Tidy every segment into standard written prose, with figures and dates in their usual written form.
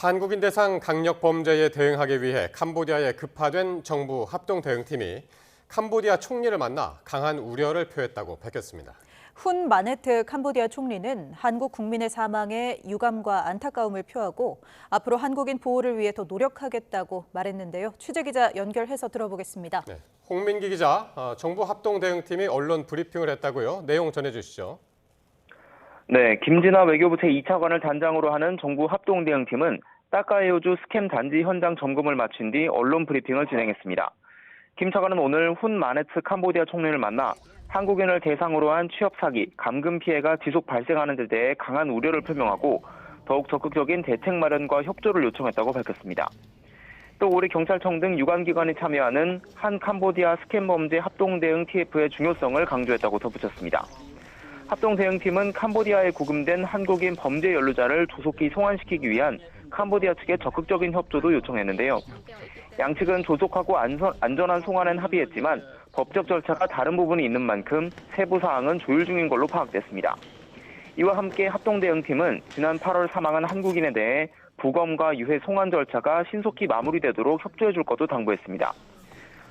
한국인 대상 강력 범죄에 대응하기 위해 캄보디아에 급파된 정부 합동대응팀이 캄보디아 총리를 만나 강한 우려를 표했다고 밝혔습니다. 훈 마네트 캄보디아 총리는 한국 국민의 사망에 유감과 안타까움을 표하고 앞으로 한국인 보호를 위해 더 노력하겠다고 말했는데요. 취재기자 연결해서 들어보겠습니다. 네, 홍민기 기자, 정부 합동대응팀이 언론 브리핑을 했다고요. 내용 전해주시죠. 네, 김진아 외교부 제2차관을 단장으로 하는 정부 합동대응팀은 따까에오주 스캠 단지 현장 점검을 마친 뒤 언론 브리핑을 진행했습니다. 김 차관은 오늘 훈 마네트 캄보디아 총리를 만나 한국인을 대상으로 한 취업 사기, 감금 피해가 지속 발생하는 데 대해 강한 우려를 표명하고 더욱 적극적인 대책 마련과 협조를 요청했다고 밝혔습니다. 또 우리 경찰청 등 유관기관이 참여하는 한 캄보디아 스캠 범죄 합동대응 TF의 중요성을 강조했다고 덧붙였습니다. 합동대응팀은 캄보디아에 구금된 한국인 범죄 연루자를 조속히 송환시키기 위한 캄보디아 측의 적극적인 협조도 요청했는데요. 양측은 조속하고 안전한 송환엔 합의했지만 법적 절차가 다른 부분이 있는 만큼 세부 사항은 조율 중인 걸로 파악됐습니다. 이와 함께 합동대응팀은 지난 8월 사망한 한국인에 대해 부검과 유해 송환 절차가 신속히 마무리되도록 협조해 줄 것도 당부했습니다.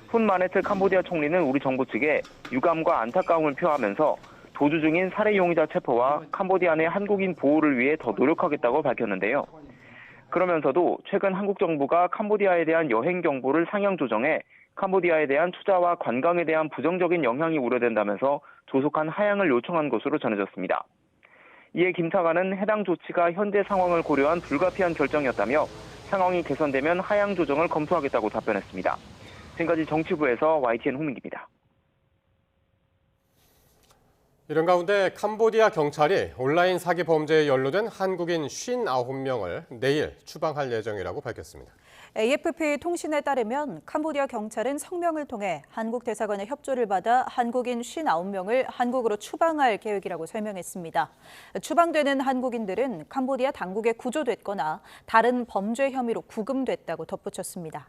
훈 마네트 캄보디아 총리는 우리 정부 측에 유감과 안타까움을 표하면서 도주 중인 살해 용의자 체포와 캄보디아 내 한국인 보호를 위해 더 노력하겠다고 밝혔는데요. 그러면서도 최근 한국 정부가 캄보디아에 대한 여행 경보를 상향 조정해 캄보디아에 대한 투자와 관광에 대한 부정적인 영향이 우려된다면서 조속한 하향을 요청한 것으로 전해졌습니다. 이에 김 차관은 해당 조치가 현재 상황을 고려한 불가피한 결정이었다며 상황이 개선되면 하향 조정을 검토하겠다고 답변했습니다. 지금까지 정치부에서 YTN 홍민기입니다. 이런 가운데 캄보디아 경찰이 온라인 사기 범죄에 연루된 한국인 59명을 내일 추방할 예정이라고 밝혔습니다. AFP 통신에 따르면 캄보디아 경찰은 성명을 통해 한국 대사관의 협조를 받아 한국인 59명을 한국으로 추방할 계획이라고 설명했습니다. 추방되는 한국인들은 캄보디아 당국에 구조됐거나 다른 범죄 혐의로 구금됐다고 덧붙였습니다.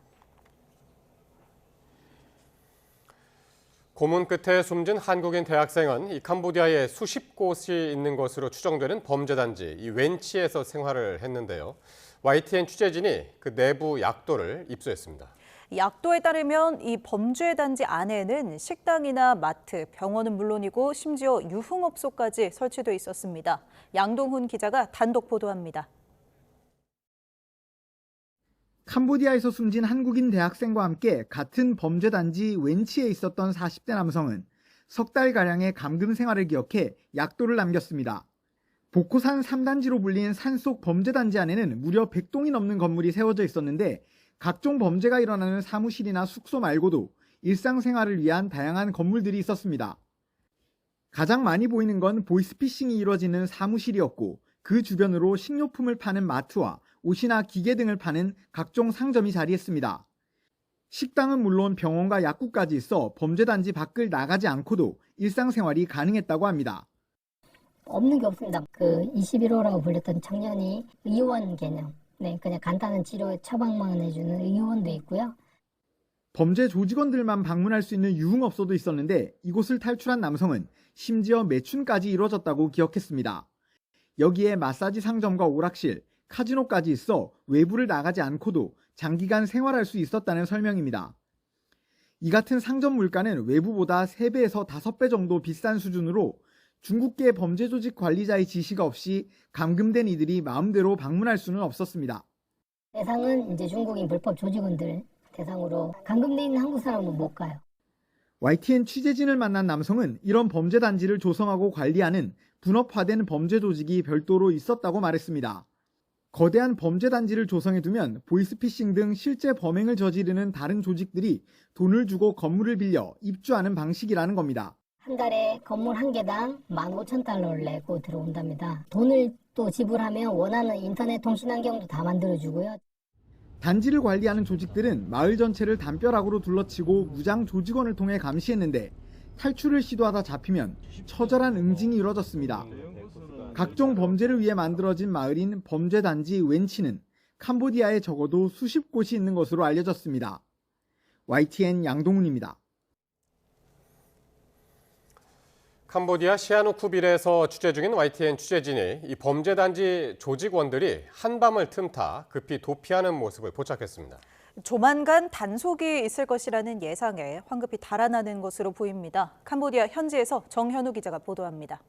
고문 끝에 숨진 한국인 대학생은 이 캄보디아에 수십 곳이 있는 것으로 추정되는 범죄단지 이 웬치에서 생활을 했는데요. YTN 취재진이 그 내부 약도를 입수했습니다. 약도에 따르면 이 범죄 단지 안에는 식당이나 마트, 병원은 물론이고 심지어 유흥업소까지 설치돼 있었습니다. 양동훈 기자가 단독 보도합니다. 캄보디아에서 숨진 한국인 대학생과 함께 같은 범죄 단지 웬치에 있었던 40대 남성은 석 달가량의 감금 생활을 기억해 약도를 남겼습니다. 보코산 3단지로 불린 산속 범죄 단지 안에는 무려 100동이 넘는 건물이 세워져 있었는데 각종 범죄가 일어나는 사무실이나 숙소 말고도 일상생활을 위한 다양한 건물들이 있었습니다. 가장 많이 보이는 건 보이스피싱이 이루어지는 사무실이었고 그 주변으로 식료품을 파는 마트와 옷이나 기계 등을 파는 각종 상점이 자리했습니다. 식당은 물론 병원과 약국까지 있어 범죄단지 밖을 나가지 않고도 일상생활이 가능했다고 합니다. 없는 게 없습니다. 그 21호라고 불렸던 청년이 의원 개념, 그냥 간단한 치료 처방만 해주는 의원도 있고요. 범죄 조직원들만 방문할 수 있는 유흥업소도 있었는데 이곳을 탈출한 남성은 심지어 매춘까지 이루어졌다고 기억했습니다. 여기에 마사지 상점과 오락실, 카지노까지 있어 외부를 나가지 않고도 장기간 생활할 수 있었다는 설명입니다. 이 같은 상점 물가는 외부보다 3배에서 5배 정도 비싼 수준으로 중국계 범죄 조직 관리자의 지시가 없이 감금된 이들이 마음대로 방문할 수는 없었습니다. 대상은 이제 중국인 불법 조직원들 대상으로 감금돼 있는 한국 사람은 못 가요. YTN 취재진을 만난 남성은 이런 범죄 단지를 조성하고 관리하는 분업화된 범죄 조직이 별도로 있었다고 말했습니다. 거대한 범죄 단지를 조성해두면 보이스피싱 등 실제 범행을 저지르는 다른 조직들이 돈을 주고 건물을 빌려 입주하는 방식이라는 겁니다. 한 달에 건물 한 개당 15,000달러를 내고 들어온답니다. 돈을 또 지불하면 원하는 인터넷 통신 환경도 다 만들어주고요. 단지를 관리하는 조직들은 마을 전체를 담벼락으로 둘러치고 무장 조직원을 통해 감시했는데 탈출을 시도하다 잡히면 처절한 응징이 이루어졌습니다. 각종 범죄를 위해 만들어진 마을인 범죄단지 웬치는 캄보디아에 적어도 수십 곳이 있는 것으로 알려졌습니다. YTN 양동훈입니다. 캄보디아 시아누쿠빌에서 취재 중인 YTN 취재진이 이 범죄단지 조직원들이 한밤을 틈타 급히 도피하는 모습을 포착했습니다. 조만간 단속이 있을 것이라는 예상에 황급히 달아나는 것으로 보입니다. 캄보디아 현지에서 정현우 기자가 보도합니다.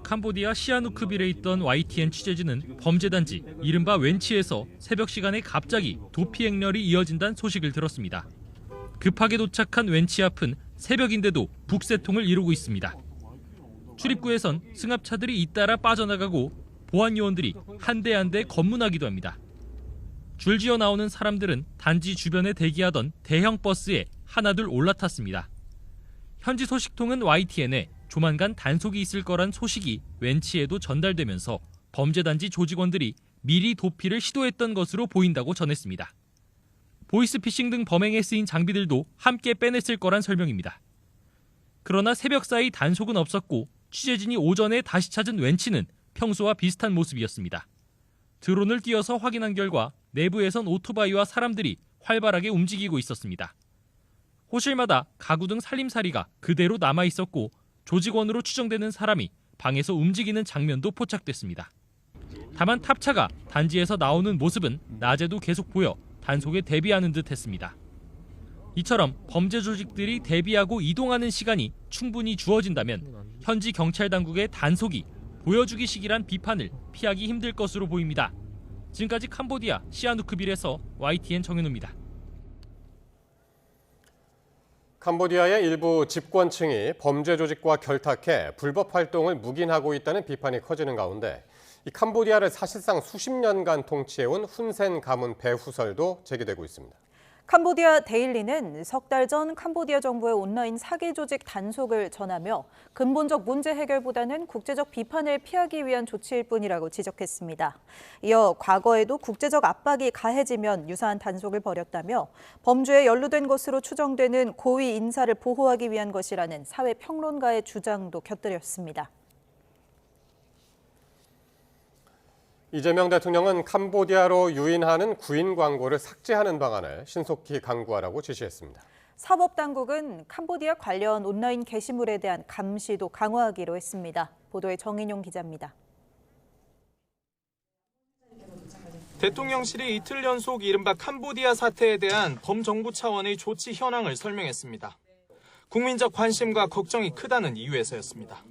캄보디아 시아누크빌에 있던 YTN 취재진은 범죄단지 이른바 웬치에서 새벽 시간에 갑자기 도피 행렬이 이어진다는 소식을 들었습니다. 급하게 도착한 웬치 앞은 새벽인데도 북새통을 이루고 있습니다. 출입구에선 승합차들이 잇따라 빠져나가고 보안 요원들이 한 대 한 대 검문하기도 합니다. 줄지어 나오는 사람들은 단지 주변에 대기하던 대형 버스에 하나둘 올라탔습니다. 현지 소식통은 YTN에 조만간 단속이 있을 거란 소식이 웬치에도 전달되면서 범죄단지 조직원들이 미리 도피를 시도했던 것으로 보인다고 전했습니다. 보이스피싱 등 범행에 쓰인 장비들도 함께 빼냈을 거란 설명입니다. 그러나 새벽 사이 단속은 없었고 취재진이 오전에 다시 찾은 웬치는 평소와 비슷한 모습이었습니다. 드론을 띄워서 확인한 결과 내부에선 오토바이와 사람들이 활발하게 움직이고 있었습니다. 호실마다 가구 등 살림살이가 그대로 남아있었고 조직원으로 추정되는 사람이 방에서 움직이는 장면도 포착됐습니다. 다만 탑차가 단지에서 나오는 모습은 낮에도 계속 보여 단속에 대비하는 듯 했습니다. 이처럼 범죄 조직들이 대비하고 이동하는 시간이 충분히 주어진다면 현지 경찰 당국의 단속이 보여주기식이란 비판을 피하기 힘들 것으로 보입니다. 지금까지 캄보디아 시아누크빌에서 YTN 정현우입니다. 캄보디아의 일부 집권층이 범죄 조직과 결탁해 불법 활동을 묵인하고 있다는 비판이 커지는 가운데 이 캄보디아를 사실상 수십 년간 통치해온 훈센 가문 배후설도 제기되고 있습니다. 캄보디아 데일리는 석 달 전 캄보디아 정부의 온라인 사기 조직 단속을 전하며 근본적 문제 해결보다는 국제적 비판을 피하기 위한 조치일 뿐이라고 지적했습니다. 이어 과거에도 국제적 압박이 가해지면 유사한 단속을 벌였다며 범죄에 연루된 것으로 추정되는 고위 인사를 보호하기 위한 것이라는 사회평론가의 주장도 곁들였습니다. 이재명 대통령은 캄보디아로 유인하는 구인 광고를 삭제하는 방안을 신속히 강구하라고 지시했습니다. 사법당국은 캄보디아 관련 온라인 게시물에 대한 감시도 강화하기로 했습니다. 보도에 정인용 기자입니다. 대통령실이 이틀 연속 이른바 캄보디아 사태에 대한 범정부 차원의 조치 현황을 설명했습니다. 국민적 관심과 걱정이 크다는 이유에서였습니다.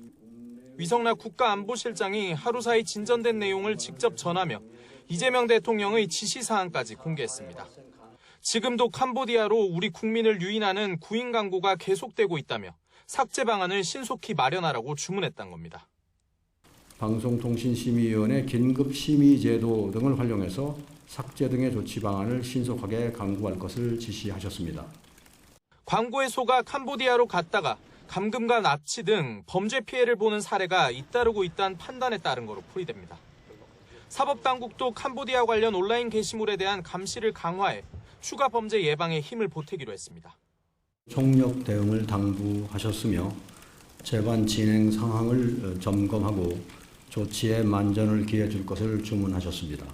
위성락 국가안보실장이 하루 사이 진전된 내용을 직접 전하며 이재명 대통령의 지시사항까지 공개했습니다. 지금도 캄보디아로 우리 국민을 유인하는 구인 광고가 계속되고 있다며 삭제 방안을 신속히 마련하라고 주문했던 겁니다. 방송통신심의위원회 긴급심의제도 등을 활용해서 삭제 등의 조치 방안을 신속하게 강구할 것을 지시하셨습니다. 광고에 속아 캄보디아로 갔다가 감금과 납치 등 범죄 피해를 보는 사례가 잇따르고 있다는 판단에 따른 것으로 풀이됩니다. 사법당국도 캄보디아 관련 온라인 게시물에 대한 감시를 강화해 추가 범죄 예방에 힘을 보태기로 했습니다. 총력 대응을 당부하셨으며 재반 진행 상황을 점검하고 조치에 만전을 기해 줄 것을 주문하셨습니다.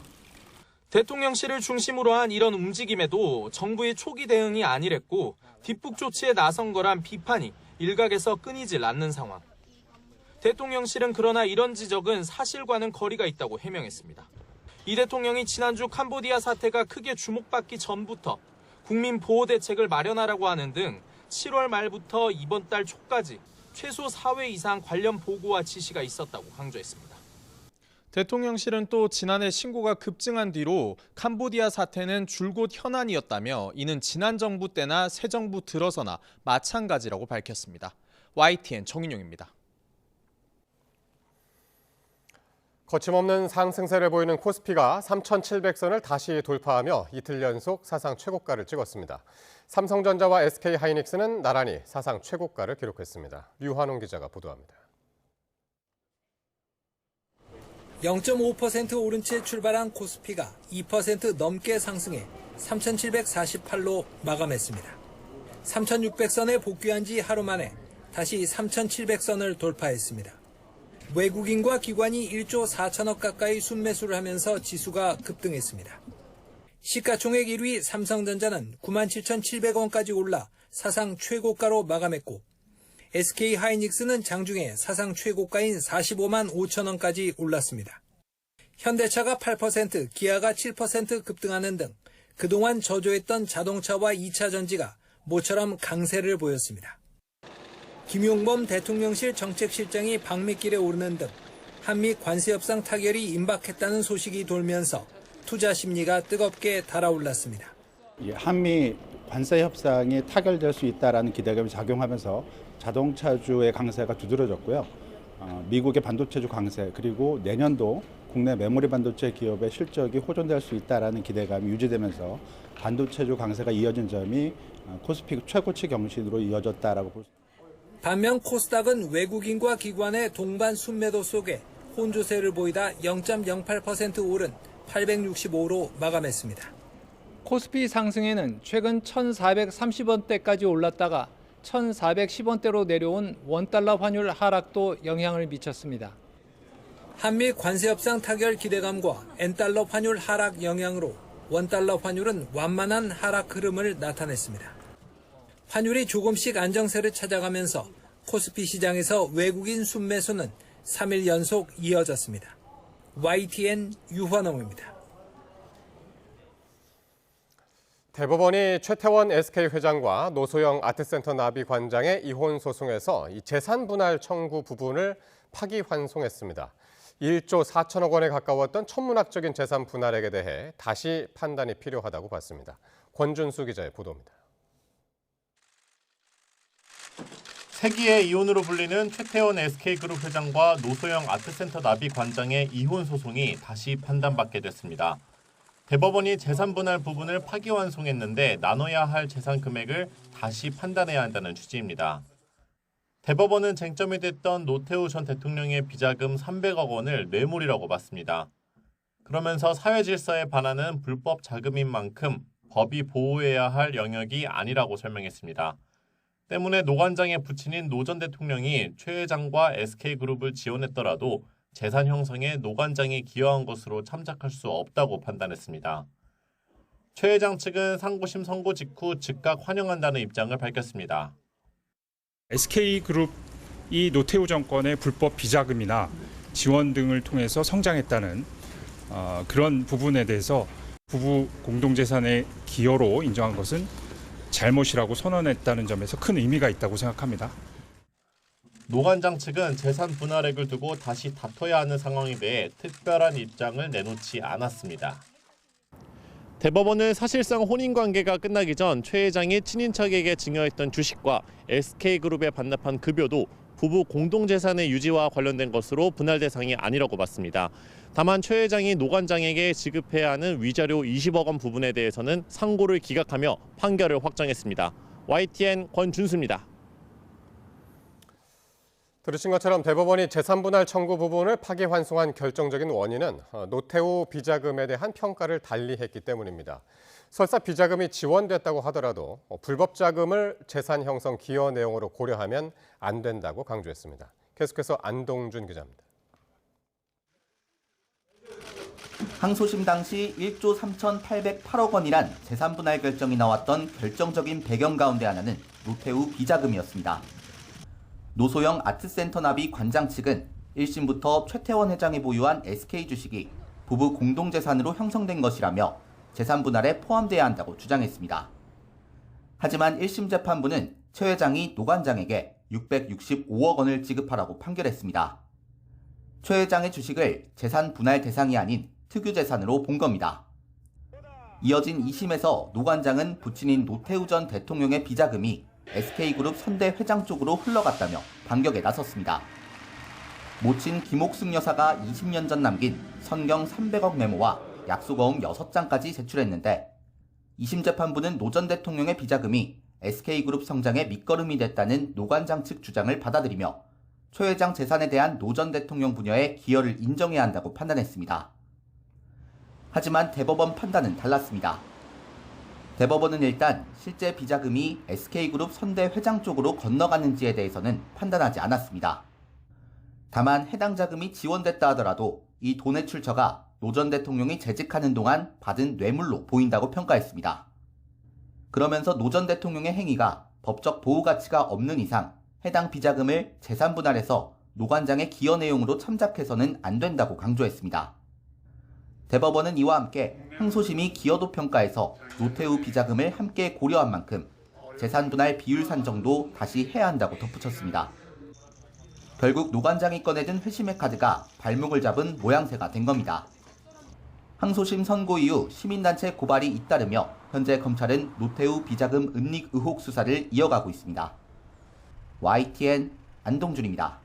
대통령실을 중심으로 한 이런 움직임에도 정부의 초기 대응이 아니랬고 뒷북 조치에 나선 거란 비판이 일각에서 끊이질 않는 상황. 대통령실은 그러나 이런 지적은 사실과는 거리가 있다고 해명했습니다. 이 대통령이 지난주 캄보디아 사태가 크게 주목받기 전부터 국민 보호 대책을 마련하라고 하는 등 7월 말부터 이번 달 초까지 최소 4회 이상 관련 보고와 지시가 있었다고 강조했습니다. 대통령실은 또 지난해 신고가 급증한 뒤로 캄보디아 사태는 줄곧 현안이었다며 이는 지난 정부 때나 새 정부 들어서나 마찬가지라고 밝혔습니다. YTN 정인용입니다. 거침없는 상승세를 보이는 코스피가 3,700선을 다시 돌파하며 이틀 연속 사상 최고가를 찍었습니다. 삼성전자와 SK하이닉스는 나란히 사상 최고가를 기록했습니다. 류환웅 기자가 보도합니다. 0.5% 오른 채 출발한 코스피가 2% 넘게 상승해 3,748로 마감했습니다. 3,600선에 복귀한 지 하루 만에 다시 3,700선을 돌파했습니다. 외국인과 기관이 1조 4천억 가까이 순매수를 하면서 지수가 급등했습니다. 시가총액 1위 삼성전자는 97,700원까지 올라 사상 최고가로 마감했고 SK 하이닉스는 장중에 사상 최고가인 45만 5천 원까지 올랐습니다. 현대차가 8%, 기아가 7% 급등하는 등 그동안 저조했던 자동차와 2차 전지가 모처럼 강세를 보였습니다. 김용범 대통령실 정책실장이 방미길에 오르는 등 한미 관세 협상 타결이 임박했다는 소식이 돌면서 투자 심리가 뜨겁게 달아올랐습니다. 한미 관세 협상이 타결될 수 있다라는 기대감이 작용하면서 자동차주의 강세가 두드러졌고요. 미국의 반도체주 강세 그리고 내년도 국내 메모리 반도체 기업의 실적이 호전될 수 있다라는 기대감이 유지되면서 반도체주 강세가 이어진 점이 코스피 최고치 경신으로 이어졌다라고 볼 수 있습니다. 반면 코스닥은 외국인과 기관의 동반 순매도 속에 혼조세를 보이다 0.08% 오른 865로 마감했습니다. 코스피 상승에는 최근 1,430원대까지 올랐다가 1,410원대로 내려온 원달러 환율 하락도 영향을 미쳤습니다. 한미 관세 협상 타결 기대감과 엔달러 환율 하락 영향으로 원달러 환율은 완만한 하락 흐름을 나타냈습니다. 환율이 조금씩 안정세를 찾아가면서 코스피 시장에서 외국인 순매수는 3일 연속 이어졌습니다. YTN 유환홍입니다. 대법원이 최태원 SK 회장과 노소영 아트센터 나비 관장의 이혼 소송에서 이 재산 분할 청구 부분을 파기환송했습니다. 1조 4천억 원에 가까웠던 천문학적인 재산 분할액에 대해 다시 판단이 필요하다고 봤습니다. 권준수 기자의 보도입니다. 세기의 이혼으로 불리는 최태원 SK그룹 회장과 노소영 아트센터 나비 관장의 이혼 소송이 다시 판단받게 됐습니다. 대법원이 재산 분할 부분을 파기환송했는데 나눠야 할 재산 금액을 다시 판단해야 한다는 취지입니다. 대법원은 쟁점이 됐던 노태우 전 대통령의 비자금 300억 원을 뇌물이라고 봤습니다. 그러면서 사회질서에 반하는 불법 자금인 만큼 법이 보호해야 할 영역이 아니라고 설명했습니다. 때문에 노 관장의 부친인 노 전 대통령이 최 회장과 SK그룹을 지원했더라도 재산 형성에 노 관장이 기여한 것으로 참작할 수 없다고 판단했습니다. 최 회장 측은 상고심 선고 직후 즉각 환영한다는 입장을 밝혔습니다. SK그룹이 노태우 정권의 불법 비자금이나 지원 등을 통해서 성장했다는 그런 부분에 대해서 부부 공동재산의 기여로 인정한 것은 잘못이라고 선언했다는 점에서 큰 의미가 있다고 생각합니다. 노 관장 측은 재산 분할액을 두고 다시 다퉈야 하는 상황에 대해 특별한 입장을 내놓지 않았습니다. 대법원은 사실상 혼인관계가 끝나기 전 최 회장이 친인척에게 증여했던 주식과 SK그룹에 반납한 급여도 부부 공동재산의 유지와 관련된 것으로 분할 대상이 아니라고 봤습니다. 다만 최 회장이 노 관장에게 지급해야 하는 위자료 20억 원 부분에 대해서는 상고를 기각하며 판결을 확정했습니다. YTN 권준수입니다. 들으신 것처럼 대법원이 재산 분할 청구 부분을 파기환송한 결정적인 원인은 노태우 비자금에 대한 평가를 달리했기 때문입니다. 설사 비자금이 지원됐다고 하더라도 불법 자금을 재산 형성 기여 내용으로 고려하면 안 된다고 강조했습니다. 계속해서 안동준 기자입니다. 항소심 당시 1조 3,808억 원이란 재산 분할 결정이 나왔던 결정적인 배경 가운데 하나는 노태우 비자금이었습니다. 노소영 아트센터 나비 관장 측은 1심부터 최태원 회장이 보유한 SK 주식이 부부 공동재산으로 형성된 것이라며 재산 분할에 포함돼야 한다고 주장했습니다. 하지만 1심 재판부는 최 회장이 노 관장에게 665억 원을 지급하라고 판결했습니다. 최 회장의 주식을 재산 분할 대상이 아닌 특유재산으로 본 겁니다. 이어진 2심에서 노 관장은 부친인 노태우 전 대통령의 비자금이 SK그룹 선대 회장 쪽으로 흘러갔다며 반격에 나섰습니다. 모친 김옥승 여사가 20년 전 남긴 선경 300억 메모와 약속어음 6장까지 제출했는데 2심 재판부는 노 전 대통령의 비자금이 SK그룹 성장의 밑거름이 됐다는 노 관장 측 주장을 받아들이며 최 회장 재산에 대한 노 전 대통령 부녀의 기여를 인정해야 한다고 판단했습니다. 하지만 대법원 판단은 달랐습니다. 대법원은 일단 실제 비자금이 SK그룹 선대 회장 쪽으로 건너갔는지에 대해서는 판단하지 않았습니다. 다만 해당 자금이 지원됐다 하더라도 이 돈의 출처가 노 전 대통령이 재직하는 동안 받은 뇌물로 보인다고 평가했습니다. 그러면서 노 전 대통령의 행위가 법적 보호 가치가 없는 이상 해당 비자금을 재산 분할해서 노관장의 기여 내용으로 참작해서는 안 된다고 강조했습니다. 대법원은 이와 함께 항소심이 기여도 평가에서 노태우 비자금을 함께 고려한 만큼 재산 분할 비율 산정도 다시 해야 한다고 덧붙였습니다. 결국 노관장이 꺼내든 회심의 카드가 발목을 잡은 모양새가 된 겁니다. 항소심 선고 이후 시민단체 고발이 잇따르며 현재 검찰은 노태우 비자금 은닉 의혹 수사를 이어가고 있습니다. YTN 안동준입니다.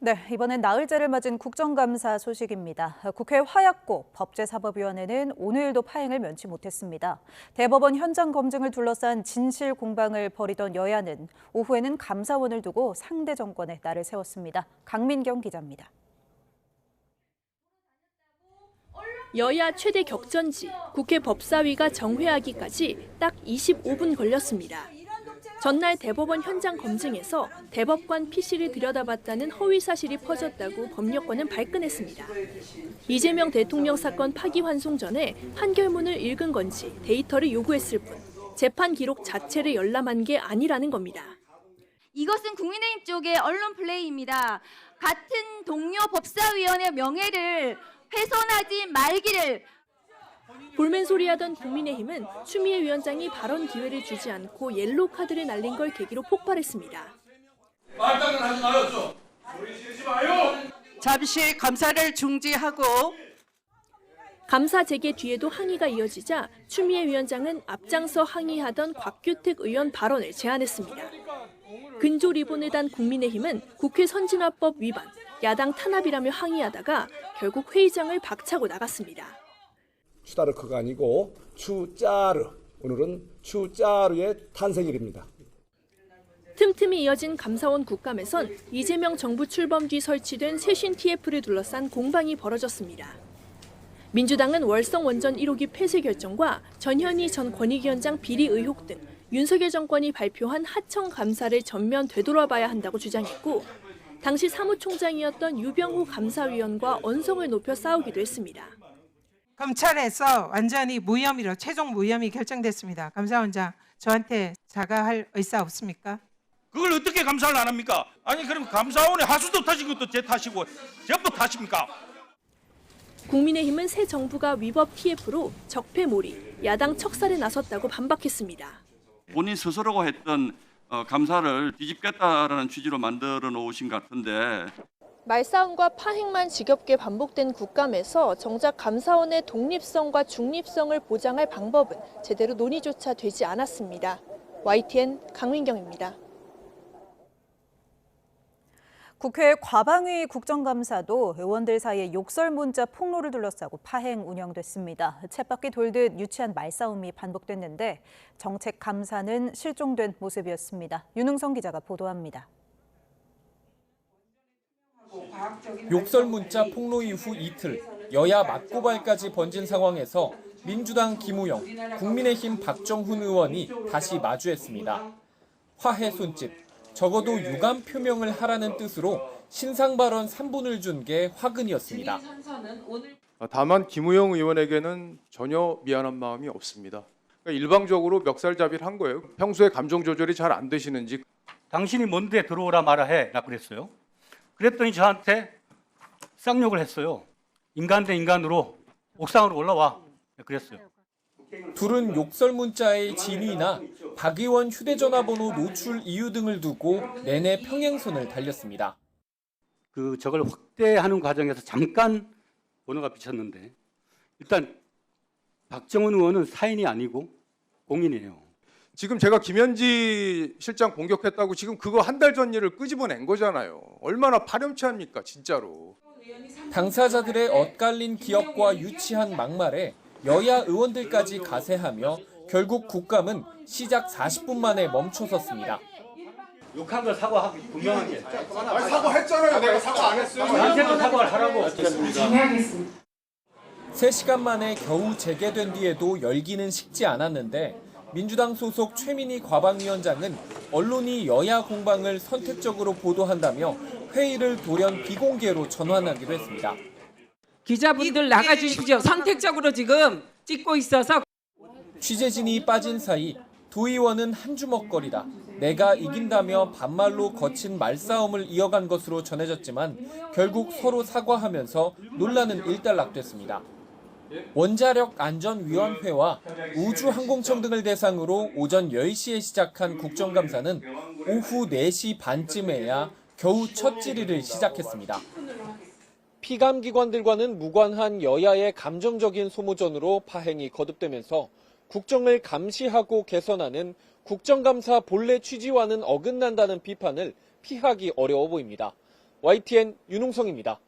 네, 이번엔 나흘째를 맞은 국정감사 소식입니다. 국회 화약고 법제사법위원회는 오늘도 파행을 면치 못했습니다. 대법원 현장 검증을 둘러싼 진실 공방을 벌이던 여야는 오후에는 감사원을 두고 상대 정권에 날을 세웠습니다. 강민경 기자입니다. 여야 최대 격전지 국회 법사위가 정회하기까지 딱 25분 걸렸습니다. 전날 대법원 현장 검증에서 대법관 PC를 들여다봤다는 허위 사실이 퍼졌다고 법률권은 발끈했습니다. 이재명 대통령 사건 파기환송 전에 판결문을 읽은 건지 데이터를 요구했을 뿐 재판 기록 자체를 열람한 게 아니라는 겁니다. 이것은 국민의힘 쪽의 언론 플레이입니다. 같은 동료 법사위원의 명예를 훼손하지 말기를. 볼멘 소리하던 국민의힘은 추미애 위원장이 발언 기회를 주지 않고 옐로우 카드를 날린 걸 계기로 폭발했습니다. 말장난 하지 말았죠. 소리 지르지 마요. 잠시 감사를 중지하고. 감사 재개 뒤에도 항의가 이어지자 추미애 위원장은 앞장서 항의하던 곽규택 의원 발언을 제안했습니다. 근조 리본을 단 국민의힘은 국회 선진화법 위반, 야당 탄압이라며 항의하다가 결국 회의장을 박차고 나갔습니다. 추다르크가 아니고 추짜르. 오늘은 추짜르의 탄생일입니다. 틈틈이 이어진 감사원 국감에선 이재명 정부 출범 뒤 설치된 쇄신 TF를 둘러싼 공방이 벌어졌습니다. 민주당은 월성 원전 1호기 폐쇄 결정과 전현희 전 권익위원장 비리 의혹 등 윤석열 정권이 발표한 하청 감사를 전면 되돌아봐야 한다고 주장했고 당시 사무총장이었던 유병호 감사위원과 언성을 높여 싸우기도 했습니다. 검찰에서 완전히 무혐의로 최종 무혐의 결정됐습니다. 감사원장 저한테 사과할 의사 없습니까? 그걸 어떻게 감사를 안 합니까? 아니 그럼 감사원의 하수도 타신 것도 제 탓이고 전부 탓입니까? 국민의힘은 새 정부가 위법 TF로 적폐몰이, 야당 척살에 나섰다고 반박했습니다. 본인 스스로가 했던 감사를 뒤집겠다라는 취지로 만들어 놓으신 것 같은데. 말싸움과 파행만 지겹게 반복된 국감에서 정작 감사원의 독립성과 중립성을 보장할 방법은 제대로 논의조차 되지 않았습니다. YTN 강민경입니다. 국회 과방위 국정감사도 의원들 사이에 욕설 문자 폭로를 둘러싸고 파행 운영됐습니다. 쳇바퀴 돌듯 유치한 말싸움이 반복됐는데 정책 감사는 실종된 모습이었습니다. 윤흥성 기자가 보도합니다. 욕설 문자 폭로 이후 이틀, 여야 맞고발까지 번진 상황에서 민주당 김우영, 국민의힘 박정훈 의원이 다시 마주했습니다. 화해 손짓, 적어도 유감 표명을 하라는 뜻으로 신상 발언 3분을 준 게 화근이었습니다. 다만 김우영 의원에게는 전혀 미안한 마음이 없습니다. 그러니까 일방적으로 멱살잡이를 한 거예요. 평소에 감정 조절이 잘 안 되시는지. 당신이 뭔데 들어오라 말아 해. 나 그랬어요. 그랬더니 저한테 쌍욕을 했어요. 인간 대 인간으로 옥상으로 올라와. 그랬어요. 둘은 욕설 문자의 진위나 박 의원 휴대전화 번호 노출 이유 등을 두고 내내 평행선을 달렸습니다. 저걸 확대하는 과정에서 잠깐 번호가 비쳤는데 일단 박정훈 의원은 사인이 아니고 공인이에요. 지금 제가 김현지 실장 공격했다고 지금 그거 한 달 전 일을 끄집어낸 거잖아요. 얼마나 파렴치합니까 진짜로. 당사자들의 엇갈린 기억과 유치한 막말에 여야 의원들까지 가세하며 결국 국감은 시작 40분 만에 멈춰섰습니다. 욕한 걸 사과하기 분명하게. 사과했잖아요. 내가 사과 안 했어요. 나한테도 사과를 하라고. 3시간 만에 겨우 재개된 뒤에도 열기는 식지 않았는데 민주당 소속 최민희 과방위원장은 언론이 여야 공방을 선택적으로 보도한다며 회의를 돌연 비공개로 전환하기로 했습니다. 기자분들 나가주십시오. 선택적으로 지금 찍고 있어서. 취재진이 빠진 사이 두 의원은 한주먹거리다 내가 이긴다며 반말로 거친 말싸움을 이어간 것으로 전해졌지만 결국 서로 사과하면서 논란은 일단락됐습니다. 원자력안전위원회와 우주항공청 등을 대상으로 오전 10시에 시작한 국정감사는 오후 4시 반쯤에야 겨우 첫 질의를 시작했습니다. 피감기관들과는 무관한 여야의 감정적인 소모전으로 파행이 거듭되면서 국정을 감시하고 개선하는 국정감사 본래 취지와는 어긋난다는 비판을 피하기 어려워 보입니다. YTN 윤홍성입니다.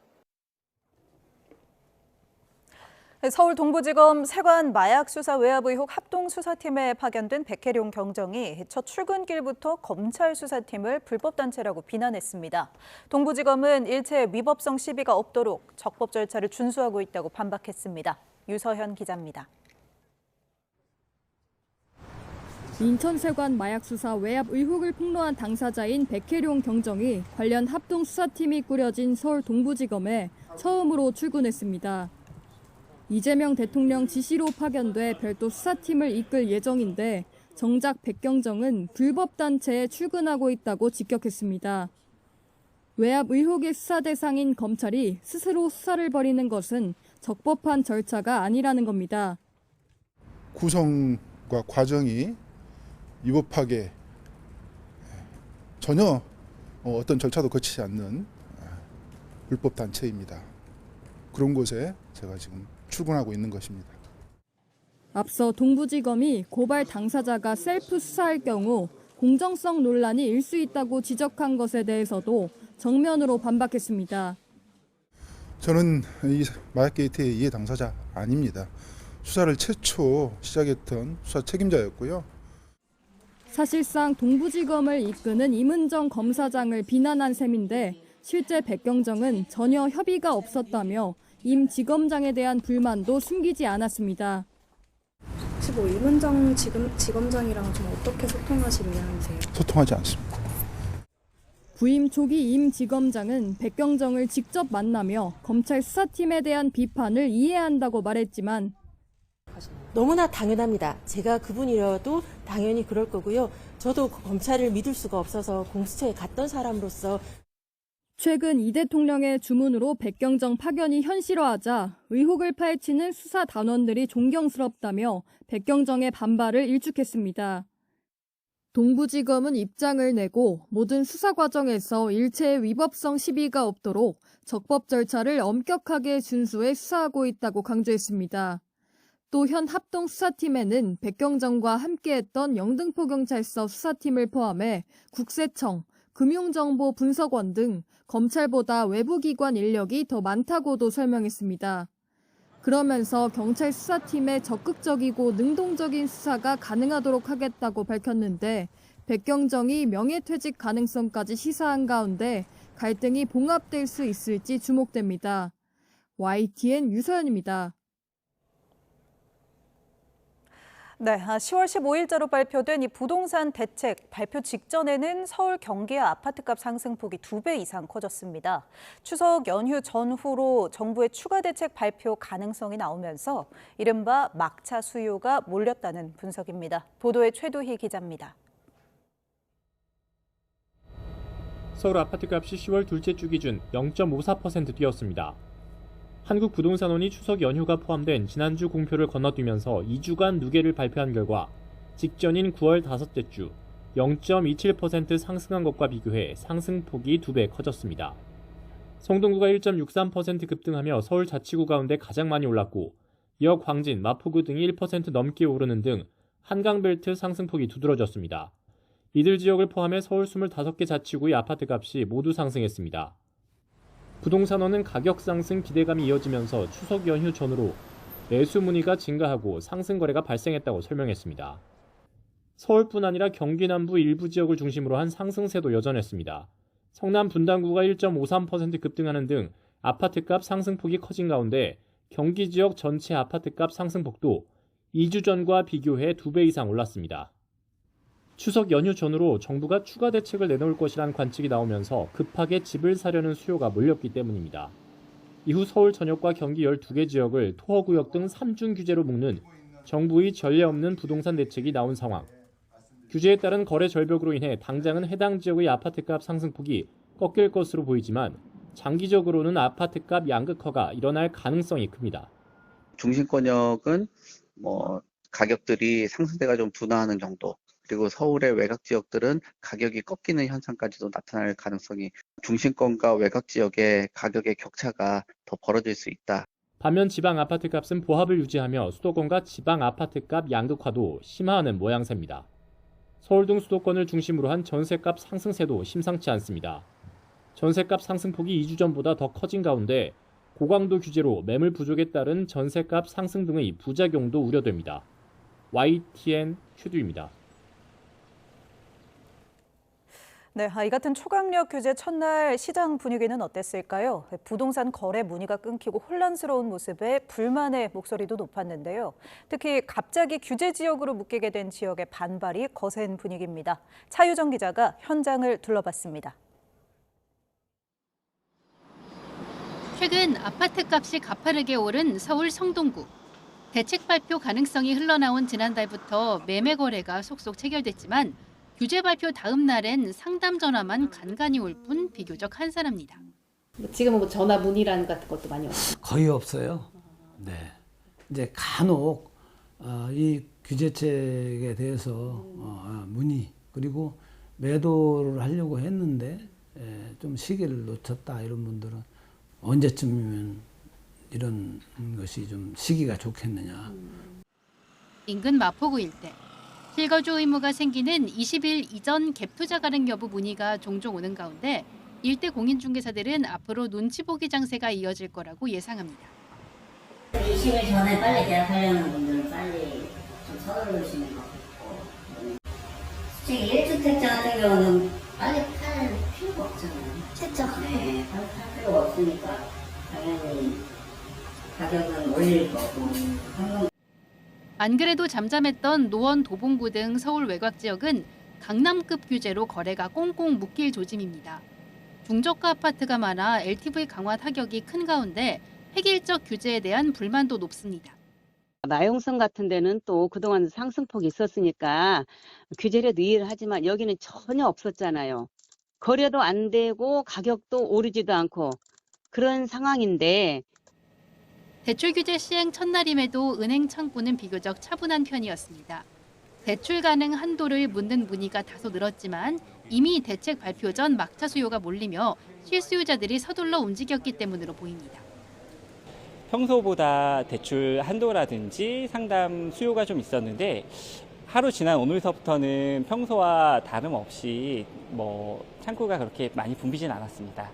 서울 동부지검 세관 마약 수사 외압 의혹 합동수사팀에 파견된 백혜룡 경정이 첫 출근길부터 검찰 수사팀을 불법단체라고 비난했습니다. 동부지검은 일체 위법성 시비가 없도록 적법 절차를 준수하고 있다고 반박했습니다. 유서현 기자입니다. 인천세관 마약수사 외압 의혹을 폭로한 당사자인 백혜룡 경정이 관련 합동수사팀이 꾸려진 서울 동부지검에 처음으로 출근했습니다. 이재명 대통령 지시로 파견돼 별도 수사팀을 이끌 예정인데 정작 백 경정은 불법단체에 출근하고 있다고 직격했습니다. 외압 의혹의 수사 대상인 검찰이 스스로 수사를 벌이는 것은 적법한 절차가 아니라는 겁니다. 구성과 과정이 위법하게 전혀 어떤 절차도 거치지 않는 불법 단체입니다. 그런 곳에 제가 지금 출근하고 있는 것입니다. 앞서 동부지검이 고발 당사자가 셀프 수사할 경우 공정성 논란이 일 수 있다고 지적한 것에 대해서도 정면으로 반박했습니다. 저는 이 마약 게이트의 이해 당사자 아닙니다. 수사를 최초 시작했던 수사 책임자였고요. 사실상 동부지검을 이끄는 임은정 검사장을 비난한 셈인데 실제 백경정은 전혀 협의가 없었다며 임 지검장에 대한 불만도 숨기지 않았습니다. 혹시 임은정 지검장이랑 좀 어떻게 소통하실 의향이세요? 소통하지 않습니다. 부임 초기 임 지검장은 백경정을 직접 만나며 검찰 수사팀에 대한 비판을 이해한다고 말했지만 너무나 당연합니다. 제가 그분이라도 당연히 그럴 거고요. 저도 검찰을 믿을 수가 없어서 공수처에 갔던 사람으로서 최근 이 대통령의 주문으로 백경정 파견이 현실화하자 의혹을 파헤치는 수사 단원들이 존경스럽다며 백경정의 반발을 일축했습니다. 동부지검은 입장을 내고 모든 수사 과정에서 일체의 위법성 시비가 없도록 적법 절차를 엄격하게 준수해 수사하고 있다고 강조했습니다. 또 현 합동수사팀에는 백경정과 함께했던 영등포경찰서 수사팀을 포함해 국세청, 금융정보분석원 등 검찰보다 외부기관 인력이 더 많다고도 설명했습니다. 그러면서 경찰 수사팀의 적극적이고 능동적인 수사가 가능하도록 하겠다고 밝혔는데 백경정이 명예퇴직 가능성까지 시사한 가운데 갈등이 봉합될 수 있을지 주목됩니다. YTN 유서연입니다. 네, 10월 15일자로 발표된 이 부동산 대책 발표 직전에는 서울 경기의 아파트값 상승폭이 2배 이상 커졌습니다. 추석 연휴 전후로 정부의 추가 대책 발표 가능성이 나오면서 이른바 막차 수요가 몰렸다는 분석입니다. 보도에 최도희 기자입니다. 서울 아파트값이 10월 둘째 주 기준 0.54% 뛰었습니다. 한국부동산원이 추석 연휴가 포함된 지난주 공표를 건너뛰면서 2주간 누계를 발표한 결과 직전인 9월 다섯째 주 0.27% 상승한 것과 비교해 상승폭이 2배 커졌습니다. 성동구가 1.63% 급등하며 서울 자치구 가운데 가장 많이 올랐고 이어 광진, 마포구 등이 1% 넘게 오르는 등 한강벨트 상승폭이 두드러졌습니다. 이들 지역을 포함해 서울 25개 자치구의 아파트값이 모두 상승했습니다. 부동산원은 가격 상승 기대감이 이어지면서 추석 연휴 전후로 매수 문의가 증가하고 상승 거래가 발생했다고 설명했습니다. 서울뿐 아니라 경기 남부 일부 지역을 중심으로 한 상승세도 여전했습니다. 성남 분당구가 1.53% 급등하는 등 아파트값 상승폭이 커진 가운데 경기 지역 전체 아파트값 상승폭도 2주 전과 비교해 2배 이상 올랐습니다. 추석 연휴 전후로 정부가 추가 대책을 내놓을 것이란 관측이 나오면서 급하게 집을 사려는 수요가 몰렸기 때문입니다. 이후 서울 전역과 경기 12개 지역을 토어구역 등 3중 규제로 묶는 정부의 전례 없는 부동산 대책이 나온 상황. 규제에 따른 거래 절벽으로 인해 당장은 해당 지역의 아파트값 상승폭이 꺾일 것으로 보이지만 장기적으로는 아파트값 양극화가 일어날 가능성이 큽니다. 중심권역은 가격들이 상승세가 좀 둔화하는 정도, 그리고 서울의 외곽 지역들은 가격이 꺾이는 현상까지도 나타날 가능성이, 중심권과 외곽 지역의 가격의 격차가 더 벌어질 수 있다. 반면 지방 아파트값은 보합을 유지하며 수도권과 지방 아파트값 양극화도 심화하는 모양새입니다. 서울 등 수도권을 중심으로 한 전셋값 상승세도 심상치 않습니다. 전셋값 상승폭이 2주 전보다 더 커진 가운데 고강도 규제로 매물 부족에 따른 전셋값 상승 등의 부작용도 우려됩니다. YTN 큐두입니다. 네, 이 같은 초강력 규제 첫날 시장 분위기는 어땠을까요? 부동산 거래 문의가 끊기고 혼란스러운 모습에 불만의 목소리도 높았는데요. 특히 갑자기 규제 지역으로 묶이게 된 지역의 반발이 거센 분위기입니다. 차유정 기자가 현장을 둘러봤습니다. 최근 아파트값이 가파르게 오른 서울 성동구. 대책 발표 가능성이 흘러나온 지난달부터 매매 거래가 속속 체결됐지만 규제 발표 다음 날엔 상담 전화만 간간히 올 뿐 비교적 한산합니다. 지금은 전화 문의라는 같은 것도 많이 없어요? 거의 없어요. 네. 이제 간혹 이 규제책에 대해서 문의, 그리고 매도를 하려고 했는데 좀 시기를 놓쳤다, 이런 분들은 언제쯤이면 이런 것이 좀 시기가 좋겠느냐. 인근 마포구 일대. 실거주 의무가 생기는 20일 이전 갭 투자 가능 여부 문의가 종종 오는 가운데 일대 공인중개사들은 앞으로 눈치 보기 장세가 이어질 거라고 예상합니다. 20일 전에 빨리 계약하려는 분들은 빨리 좀 서두르시는 것 같고, 솔직히 1주택자 같은 경우는 빨리 팔 필요가 없잖아요. 그렇죠. 네, 빨리 팔 필요가 없으니까 당연히 가격은 올릴 거고. 안 그래도 잠잠했던 노원, 도봉구 등 서울 외곽 지역은 강남급 규제로 거래가 꽁꽁 묶일 조짐입니다. 중저가 아파트가 많아 LTV 강화 타격이 큰 가운데 획일적 규제에 대한 불만도 높습니다. 나용성 같은 데는 또 그동안 상승폭이 있었으니까 규제를 유의를 하지만 여기는 전혀 없었잖아요. 거래도 안 되고 가격도 오르지도 않고 그런 상황인데, 대출 규제 시행 첫날임에도 은행 창구는 비교적 차분한 편이었습니다. 대출 가능 한도를 묻는 문의가 다소 늘었지만 이미 대책 발표 전 막차 수요가 몰리며 실수요자들이 서둘러 움직였기 때문으로 보입니다. 평소보다 대출 한도라든지 상담 수요가 좀 있었는데 하루 지난 오늘서부터는 평소와 다름없이 창구가 그렇게 많이 붐비진 않았습니다.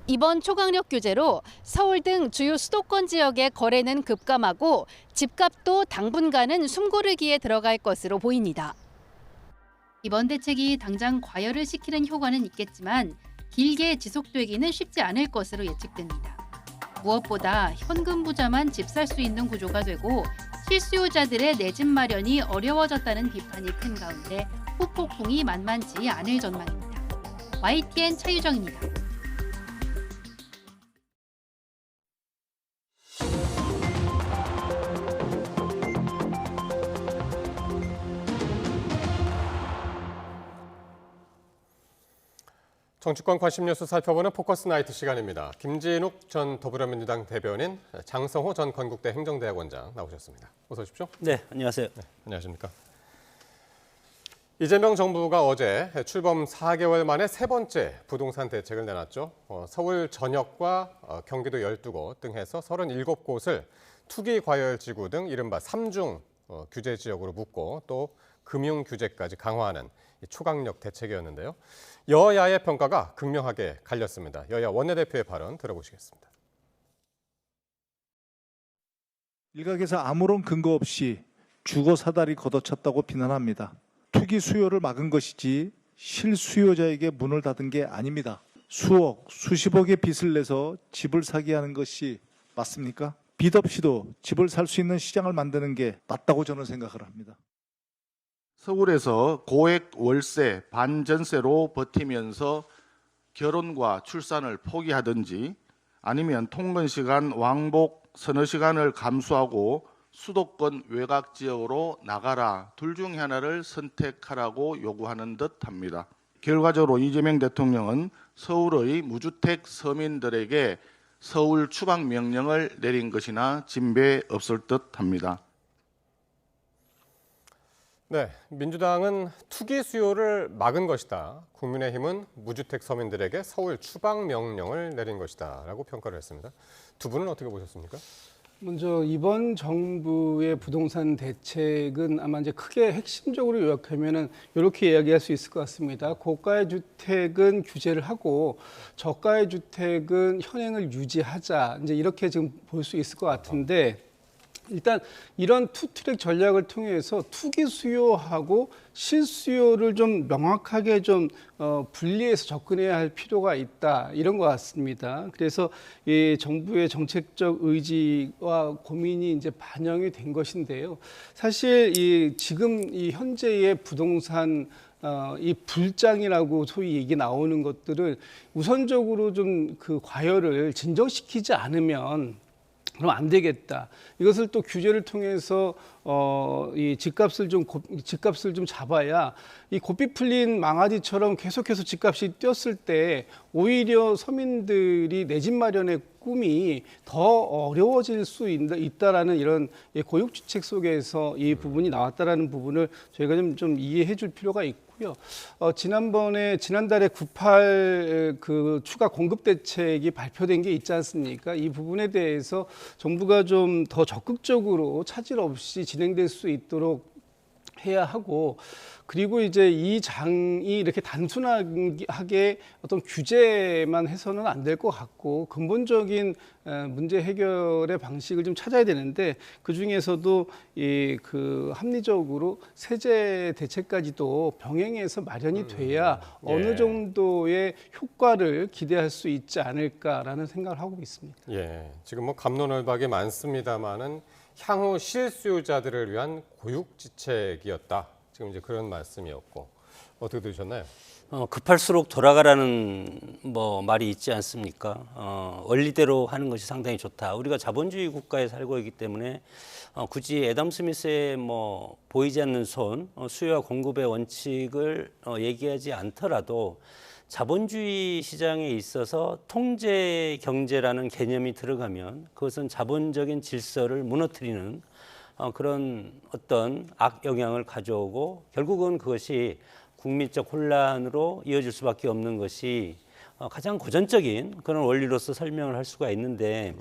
이번 초강력 규제로 서울 등 주요 수도권 지역의 거래는 급감하고 집값도 당분간은 숨고르기에 들어갈 것으로 보입니다. 이번 대책이 당장 과열을 시키는 효과는 있겠지만 길게 지속되기는 쉽지 않을 것으로 예측됩니다. 무엇보다 현금 부자만 집 살 수 있는 구조가 되고 실수요자들의 내 집 마련이 어려워졌다는 비판이 큰 가운데 후폭풍이 만만치 않을 전망입니다. YTN 차유정입니다. 정치권 관심 뉴스 살펴보는 포커스 나이트 시간입니다. 김진욱 전 더불어민주당 대변인, 장성호 전 건국대 행정대학원장 나오셨습니다. 어서 오십시오. 네, 안녕하세요. 네, 안녕하십니까. 이재명 정부가 어제 출범 4개월 만에 세 번째 부동산 대책을 내놨죠. 서울 전역과 경기도 12곳 등 해서 37곳을 투기 과열 지구 등 이른바 3중 규제 지역으로 묶고 또 금융 규제까지 강화하는 초강력 대책이었는데요. 여야의 평가가 극명하게 갈렸습니다. 여야 원내대표의 발언 들어보시겠습니다. 일각에서 아무런 근거 없이 주거 사다리 걷어찼다고 비난합니다. 투기 수요를 막은 것이지 실수요자에게 문을 닫은 게 아닙니다. 수억, 수십억의 빚을 내서 집을 사게 하는 것이 맞습니까? 빚 없이도 집을 살 수 있는 시장을 만드는 게 맞다고 저는 생각을 합니다. 서울에서 고액 월세, 반전세로 버티면서 결혼과 출산을 포기하든지 아니면 통근 시간 왕복 서너 시간을 감수하고 수도권 외곽 지역으로 나가라 둘 중 하나를 선택하라고 요구하는 듯합니다. 결과적으로 이재명 대통령은 서울의 무주택 서민들에게 서울 추방 명령을 내린 것이나 진배 없을 듯합니다. 네, 민주당은 투기 수요를 막은 것이다. 국민의힘은 무주택 서민들에게 서울 추방 명령을 내린 것이다라고 평가를 했습니다. 두 분은 어떻게 보셨습니까? 먼저 이번 정부의 부동산 대책은 아마 이제 크게 핵심적으로 요약하면은 이렇게 이야기할 수 있을 것 같습니다. 고가의 주택은 규제를 하고 저가의 주택은 현행을 유지하자. 이제 이렇게 지금 볼 수 있을 것 같은데, 일단 이런 투트랙 전략을 통해서 투기 수요하고 실수요를 좀 명확하게 좀 분리해서 접근해야 할 필요가 있다, 이런 것 같습니다. 그래서 이 정부의 정책적 의지와 고민이 이제 반영이 된 것인데요. 사실 지금 이 현재의 부동산 이 불장이라고 소위 얘기 나오는 것들을 우선적으로 좀 그 과열을 진정시키지 않으면 그럼 안 되겠다. 이것을 또 규제를 통해서 이 집값을 좀 잡아야 이 고삐 풀린 망아지처럼 계속해서 집값이 뛰었을 때 오히려 서민들이 내 집 마련의 꿈이 더 어려워질 수 있다라는 이런 고육지책 속에서 이 부분이 나왔다라는 부분을 저희가 좀 이해해 줄 필요가 있고요. 지난달에 98 그 추가 공급 대책이 발표된 게 있지 않습니까? 이 부분에 대해서 정부가 좀 더 적극적으로 차질 없이 진행될 수 있도록 해야 하고, 그리고 이제 이 장이 이렇게 단순하게 어떤 규제만 해서는 안 될 것 같고 근본적인 문제 해결의 방식을 좀 찾아야 되는데, 그 중에서도 그 합리적으로 세제 대책까지도 병행해서 마련이 돼야 어느 정도의 효과를 기대할 수 있지 않을까라는 생각을 하고 있습니다. 예, 지금 뭐 갑론을박이 많습니다만은 향후 실수요자들을 위한 고육지책이었다. 지금 이제 그런 말씀이었고, 어떻게 들으셨나요? 급할수록 돌아가라는 말이 있지 않습니까? 원리대로 하는 것이 상당히 좋다. 우리가 자본주의 국가에 살고 있기 때문에 굳이 애덤 스미스의 보이지 않는 손, 수요와 공급의 원칙을 얘기하지 않더라도 자본주의 시장에 있어서 통제 경제라는 개념이 들어가면 그것은 자본적인 질서를 무너뜨리는 그런 어떤 악영향을 가져오고, 결국은 그것이 국민적 혼란으로 이어질 수밖에 없는 것이 가장 고전적인 그런 원리로서 설명을 할 수가 있는데,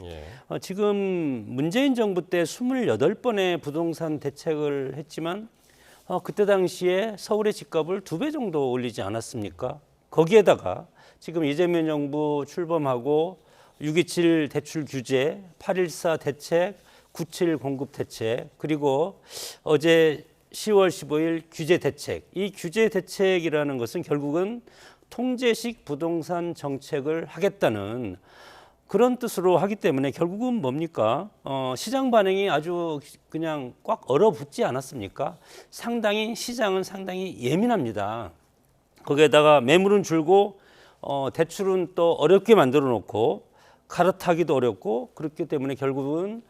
지금 문재인 정부 때 28번의 부동산 대책을 했지만 그때 당시에 서울의 집값을 2배 정도 올리지 않았습니까? 거기에다가 지금 이재명 정부 출범하고 6.27 대출 규제, 8.14 대책, 9.7 공급 대책, 그리고 어제 10월 15일 규제 대책. 이 규제 대책이라는 것은 결국은 통제식 부동산 정책을 하겠다는 그런 뜻으로 하기 때문에 결국은 뭡니까? 시장 반응이 아주 그냥 꽉 얼어붙지 않았습니까? 시장은 상당히 예민합니다. 거기에다가 매물은 줄고 대출은 또 어렵게 만들어 놓고 갈아타기도 어렵고, 그렇기 때문에 결국은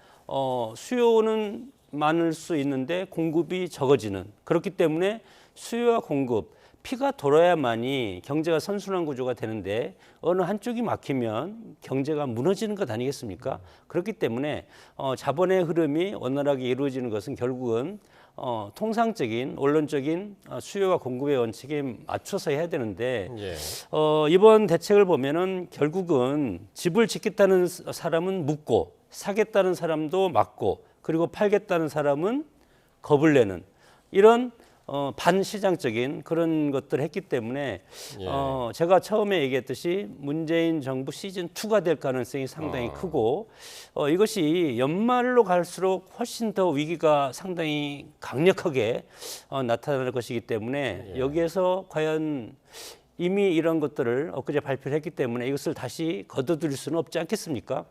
수요는 많을 수 있는데 공급이 적어지는, 그렇기 때문에 수요와 공급, 피가 돌아야만이 경제가 선순환 구조가 되는데 어느 한쪽이 막히면 경제가 무너지는 것 아니겠습니까? 그렇기 때문에 자본의 흐름이 원활하게 이루어지는 것은 결국은 통상적인 원론적인 수요와 공급의 원칙에 맞춰서 해야 되는데, 이번 대책을 보면은 결국은 집을 짓겠다는 사람은 묻고 사겠다는 사람도 막고, 그리고 팔겠다는 사람은 겁을 내는 이런 반시장적인 그런 것들을 했기 때문에 제가 처음에 얘기했듯이 문재인 정부 시즌2가 될 가능성이 상당히 크고, 이것이 연말로 갈수록 훨씬 더 위기가 상당히 강력하게 나타날 것이기 때문에 여기에서 과연 이미 이런 것들을 엊그제 발표를 했기 때문에 이것을 다시 거둬들일 수는 없지 않겠습니까?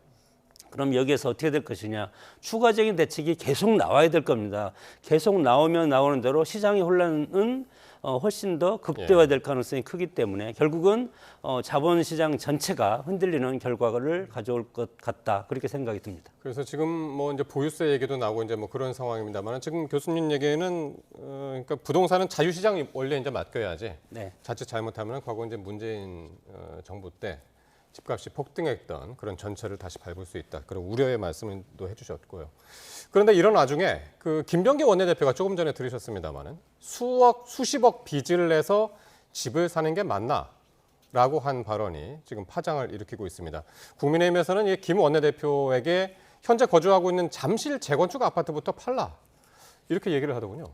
그럼 여기에서 어떻게 될 것이냐. 추가적인 대책이 계속 나와야 될 겁니다. 계속 나오면 나오는 대로 시장의 혼란은 훨씬 더 극대화될 가능성이 크기 때문에 결국은 자본시장 전체가 흔들리는 결과를 가져올 것 같다 그렇게 생각이 듭니다. 그래서 지금 뭐 이제 보유세 얘기도 나오고 이제 뭐 그런 상황입니다만 지금 교수님 얘기는 그러니까 부동산은 자유시장 원래 이제 맡겨야지. 네. 자칫 잘못하면 과거 이제 문재인 정부 때 집값이 폭등했던 그런 전철을 다시 밟을 수 있다. 그런 우려의 말씀을 또 해주셨고요. 그런데 이런 와중에 그 김병기 원내대표가 조금 전에 들으셨습니다마는 수십억 빚을 내서 집을 사는 게 맞나? 라고 한 발언이 지금 파장을 일으키고 있습니다. 국민의힘에서는 이 김 원내대표에게 현재 거주하고 있는 잠실 재건축 아파트부터 팔라. 이렇게 얘기를 하더군요.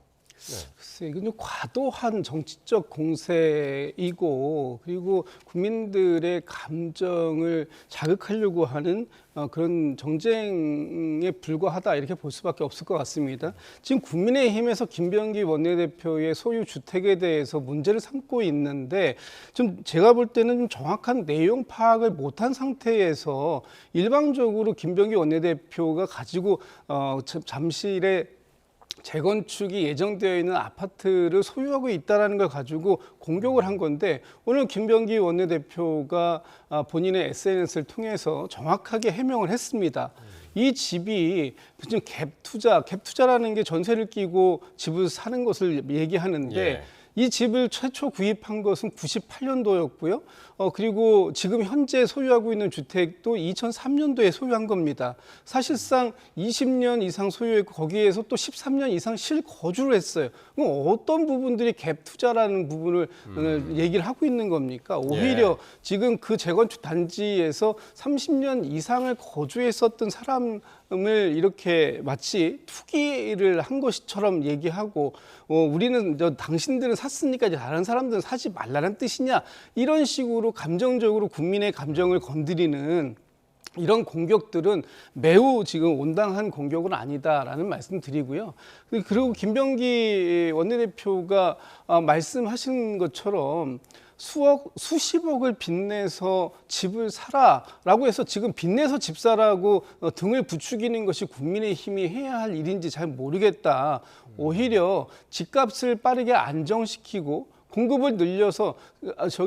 네. 글쎄, 이건 좀 과도한 정치적 공세이고 그리고 국민들의 감정을 자극하려고 하는 그런 정쟁에 불과하다 이렇게 볼 수밖에 없을 것 같습니다. 지금 국민의힘에서 김병기 원내대표의 소유 주택에 대해서 문제를 삼고 있는데 좀 제가 볼 때는 좀 정확한 내용 파악을 못한 상태에서 일방적으로 김병기 원내대표가 가지고 잠실에 재건축이 예정되어 있는 아파트를 소유하고 있다는 걸 가지고 공격을 한 건데 오늘 김병기 원내대표가 본인의 SNS를 통해서 정확하게 해명을 했습니다. 이 집이 무슨 갭투자라는 게 전세를 끼고 집을 사는 것을 얘기하는데 이 집을 최초 구입한 것은 98년도였고요. 그리고 지금 현재 소유하고 있는 주택도 2003년도에 소유한 겁니다. 사실상 20년 이상 소유했고 거기에서 또 13년 이상 실거주를 했어요. 그럼 어떤 부분들이 갭 투자라는 부분을 얘기를 하고 있는 겁니까? 오히려 지금 그 재건축 단지에서 30년 이상을 거주했었던 사람을 이렇게 마치 투기를 한 것처럼 얘기하고 우리는 당신들은 샀으니까 이제 다른 사람들은 사지 말라는 뜻이냐 이런 식으로 감정적으로 국민의 감정을 건드리는 이런 공격들은 매우 지금 온당한 공격은 아니다라는 말씀 드리고요. 그리고 김병기 원내대표가 말씀하신 것처럼 수십억을 빚내서 집을 사라라고 해서 지금 빚내서 집 사라고 등을 부추기는 것이 국민의힘이 해야 할 일인지 잘 모르겠다. 오히려 집값을 빠르게 안정시키고 공급을 늘려서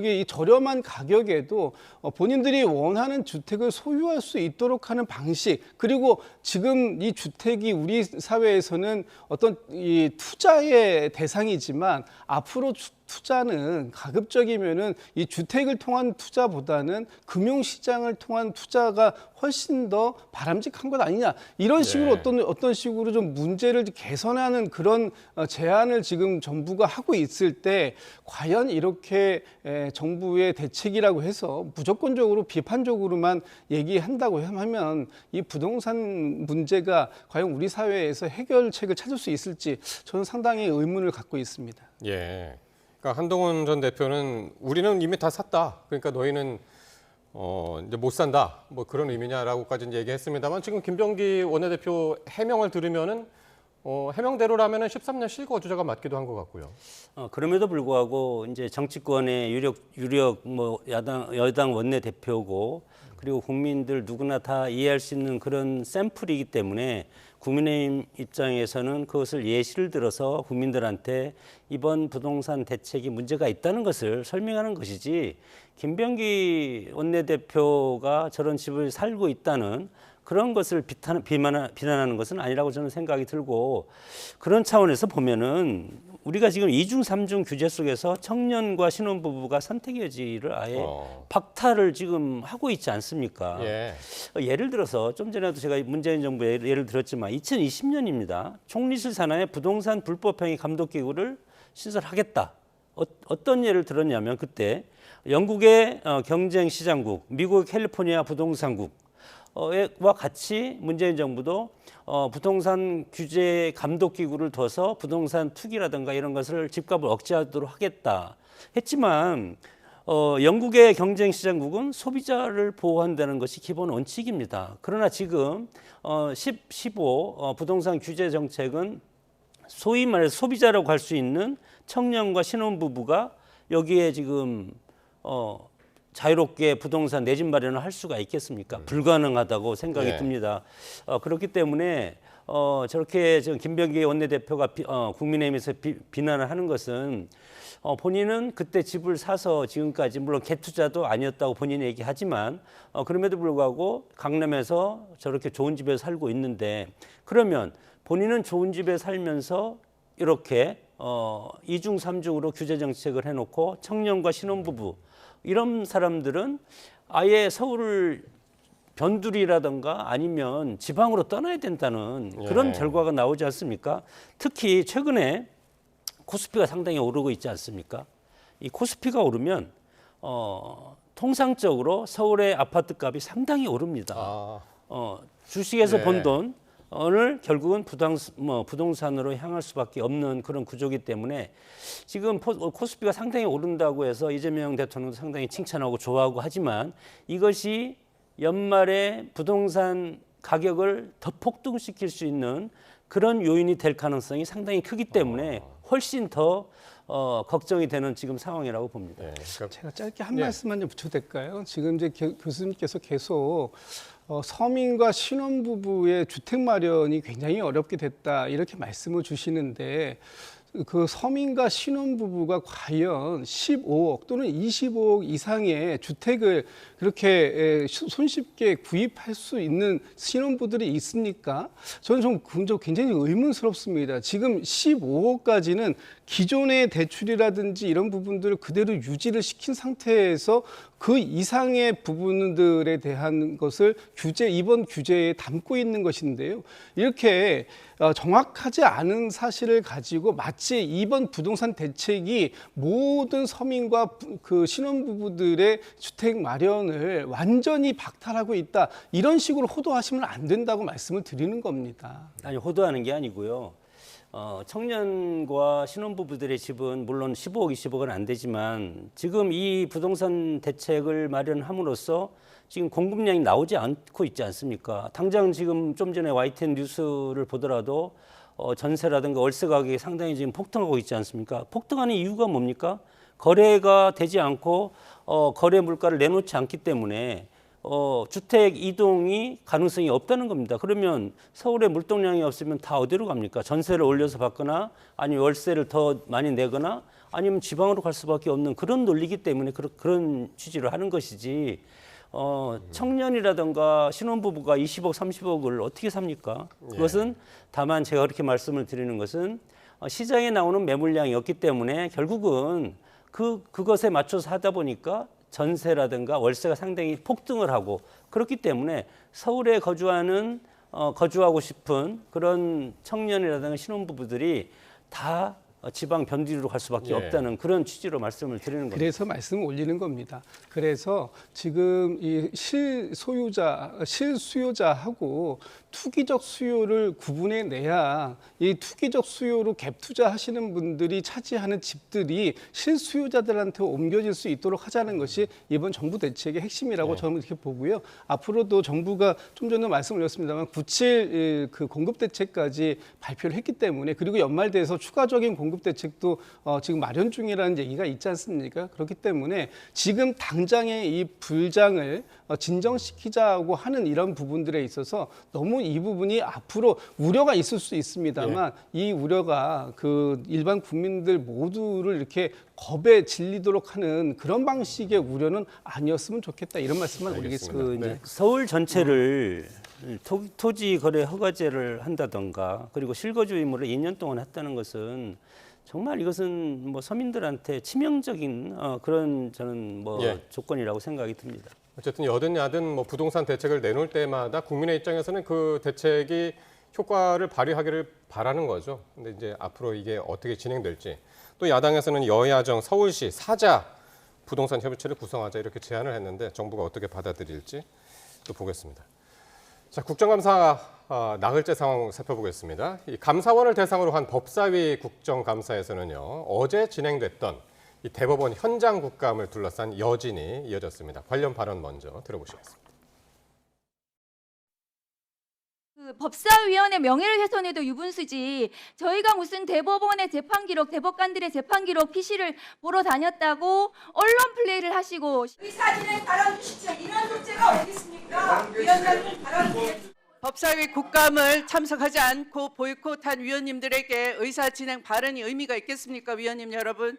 이 저렴한 가격에도 본인들이 원하는 주택을 소유할 수 있도록 하는 방식 그리고 지금 이 주택이 우리 사회에서는 어떤 이 투자의 대상이지만 앞으로 투자는 가급적이면은 이 주택을 통한 투자보다는 금융시장을 통한 투자가 훨씬 더 바람직한 것 아니냐 이런 식으로 어떤 식으로 좀 문제를 개선하는 그런 제안을 지금 정부가 하고 있을 때 과연 이렇게 정부의 대책이라고 해서 무조건적으로 비판적으로만 얘기한다고 하면 이 부동산 문제가 과연 우리 사회에서 해결책을 찾을 수 있을지 저는 상당히 의문을 갖고 있습니다. 예. 그러니까 한동훈 전 대표는 우리는 이미 다 샀다. 그러니까 너희는 이제 못 산다. 뭐 그런 의미냐라고까지 얘기했습니다만 지금 김병기 원내대표 해명을 들으면은 해명대로라면은 13년 실거주자가 맞기도 한 것 같고요. 그럼에도 불구하고 이제 정치권의 유력 뭐 여당 원내대표고 그리고 국민들 누구나 다 이해할 수 있는 그런 샘플이기 때문에 국민의힘 입장에서는 그것을 예시를 들어서 국민들한테 이번 부동산 대책이 문제가 있다는 것을 설명하는 것이지 김병기 원내대표가 저런 집을 살고 있다는 그런 것을 비난하는 것은 아니라고 저는 생각이 들고 그런 차원에서 보면은 우리가 지금 2중 3중 규제 속에서 청년과 신혼부부가 선택의 여지를 아예 박탈을 지금 하고 있지 않습니까? 예를 들어서 좀 전에도 제가 문재인 정부의 예를 들었지만 2020년입니다. 총리실 산하에 부동산 불법행위 감독기구를 신설하겠다. 어떤 예를 들었냐면 그때 영국의 경쟁시장국, 미국의 캘리포니아 부동산국 와 같이 문재인 정부도 부동산 규제 감독 기구를 둬서 부동산 투기라든가 이런 것을 집값을 억제하도록 하겠다 했지만 영국의 경쟁시장국은 소비자를 보호한다는 것이 기본 원칙입니다. 그러나 지금 15 부동산 규제 정책은 소위 말해서 소비자라고 할 수 있는 청년과 신혼부부가 여기에 지금 자유롭게 부동산 내 집 마련을 할 수가 있겠습니까? 불가능하다고 생각이 네. 듭니다. 그렇기 때문에 저렇게 지금 김병기 원내대표가 국민의힘에서 비난을 하는 것은 본인은 그때 집을 사서 지금까지 물론 갭투자도 아니었다고 본인이 얘기하지만 그럼에도 불구하고 강남에서 저렇게 좋은 집에 살고 있는데 그러면 본인은 좋은 집에 살면서 이렇게 이중 삼중으로 규제 정책을 해놓고 청년과 신혼부부 이런 사람들은 아예 서울을 변두리라든가 아니면 지방으로 떠나야 된다는 그런 결과가 나오지 않습니까? 특히 최근에 코스피가 상당히 오르고 있지 않습니까? 이 코스피가 오르면 통상적으로 서울의 아파트 값이 상당히 오릅니다. 주식에서 번 돈을 결국은 부동산으로 향할 수밖에 없는 그런 구조이기 때문에 지금 코스피가 상당히 오른다고 해서 이재명 대통령도 상당히 칭찬하고 좋아하고 하지만 이것이 연말에 부동산 가격을 더 폭등시킬 수 있는 그런 요인이 될 가능성이 상당히 크기 때문에 훨씬 더 걱정이 되는 지금 상황이라고 봅니다. 제가 짧게 한 말씀만 좀 붙여도 될까요? 지금 이제 교수님께서 계속 서민과 신혼부부의 주택 마련이 굉장히 어렵게 됐다 이렇게 말씀을 주시는데 그 서민과 신혼부부가 과연 15억 또는 25억 이상의 주택을 그렇게 손쉽게 구입할 수 있는 신혼부들이 있습니까? 저는 좀 굉장히 의문스럽습니다. 지금 15억까지는 기존의 대출이라든지 이런 부분들을 그대로 유지를 시킨 상태에서 그 이상의 부분들에 대한 것을 이번 규제에 담고 있는 것인데요. 이렇게 정확하지 않은 사실을 가지고 마치 이번 부동산 대책이 모든 서민과 그 신혼부부들의 주택 마련을 완전히 박탈하고 있다. 이런 식으로 호도하시면 안 된다고 말씀을 드리는 겁니다. 아니, 호도하는 게 아니고요. 청년과 신혼부부들의 집은 물론 15억, 20억은 안 되지만 지금 이 부동산 대책을 마련함으로써 지금 공급량이 나오지 않고 있지 않습니까? 당장 지금 좀 전에 YTN 뉴스를 보더라도 전세라든가 월세 가격이 상당히 지금 폭등하고 있지 않습니까? 폭등하는 이유가 뭡니까? 거래가 되지 않고 거래 물가를 내놓지 않기 때문에 주택 이동이 가능성이 없다는 겁니다. 그러면 서울에 물동량이 없으면 다 어디로 갑니까? 전세를 올려서 받거나 아니면 월세를 더 많이 내거나 아니면 지방으로 갈 수밖에 없는 그런 논리이기 때문에 그런 취지로 하는 것이지 청년이라든가 신혼부부가 20억, 30억을 어떻게 삽니까? 그것은 다만 제가 그렇게 말씀을 드리는 것은 시장에 나오는 매물량이 없기 때문에 결국은 그것에 맞춰서 하다 보니까 전세라든가 월세가 상당히 폭등을 하고 그렇기 때문에 서울에 거주하고 싶은 그런 청년이라든가 신혼부부들이 다 지방 변두리로 갈 수밖에 없다는 그런 취지로 말씀을 드리는 겁니다. 그래서 말씀을 올리는 겁니다. 그래서 지금 이 실수요자하고 투기적 수요를 구분해 내야 이 투기적 수요로 갭 투자하시는 분들이 차지하는 집들이 실수요자들한테 옮겨질 수 있도록 하자는 것이 이번 정부 대책의 핵심이라고 저는 이렇게 보고요. 앞으로도 정부가 좀 전에 말씀을 드렸습니다만 97 그 공급 대책까지 발표를 했기 때문에 그리고 연말 돼서 추가적인 공급 대책도 지금 마련 중이라는 얘기가 있지 않습니까? 그렇기 때문에 지금 당장의 이 불장을 진정시키자고 하는 이런 부분들에 있어서 너무 이 부분이 앞으로 우려가 있을 수 있습니다만 이 우려가 그 일반 국민들 모두를 이렇게 겁에 질리도록 하는 그런 방식의 우려는 아니었으면 좋겠다 이런 말씀만 올리겠습니다. 서울 전체를 토지 거래 허가제를 한다던가 그리고 실거주 의무를 2년 동안 했다는 것은 정말 이것은 뭐 서민들한테 치명적인 그런 저는 조건이라고 생각이 듭니다. 어쨌든 여든 야든 뭐 부동산 대책을 내놓을 때마다 국민의 입장에서는 그 대책이 효과를 발휘하기를 바라는 거죠. 근데 이제 앞으로 이게 어떻게 진행될지 또 야당에서는 여야정 서울시 사자 부동산 협의체를 구성하자 이렇게 제안을 했는데 정부가 어떻게 받아들일지 또 보겠습니다. 자, 국정감사 나흘째 상황 살펴보겠습니다. 이 감사원을 대상으로 한 법사위 국정감사에서는요, 어제 진행됐던 이 대법원 현장 국감을 둘러싼 여진이 이어졌습니다. 관련 발언 먼저 들어보시겠습니다. 법사위원회 명예를 훼손해도 유분수지 저희가 무슨 대법원의 재판 기록, 대법관들의 재판 기록 PC를 보러 다녔다고 언론 플레이를 하시고 의사진행 발언 주시죠. 이런 숙제가 어디 있습니까? 위원장님 발언 법사위 국감을 참석하지 않고 보이콧한 위원님들에게 의사 진행 발언이 의미가 있겠습니까, 위원님 여러분?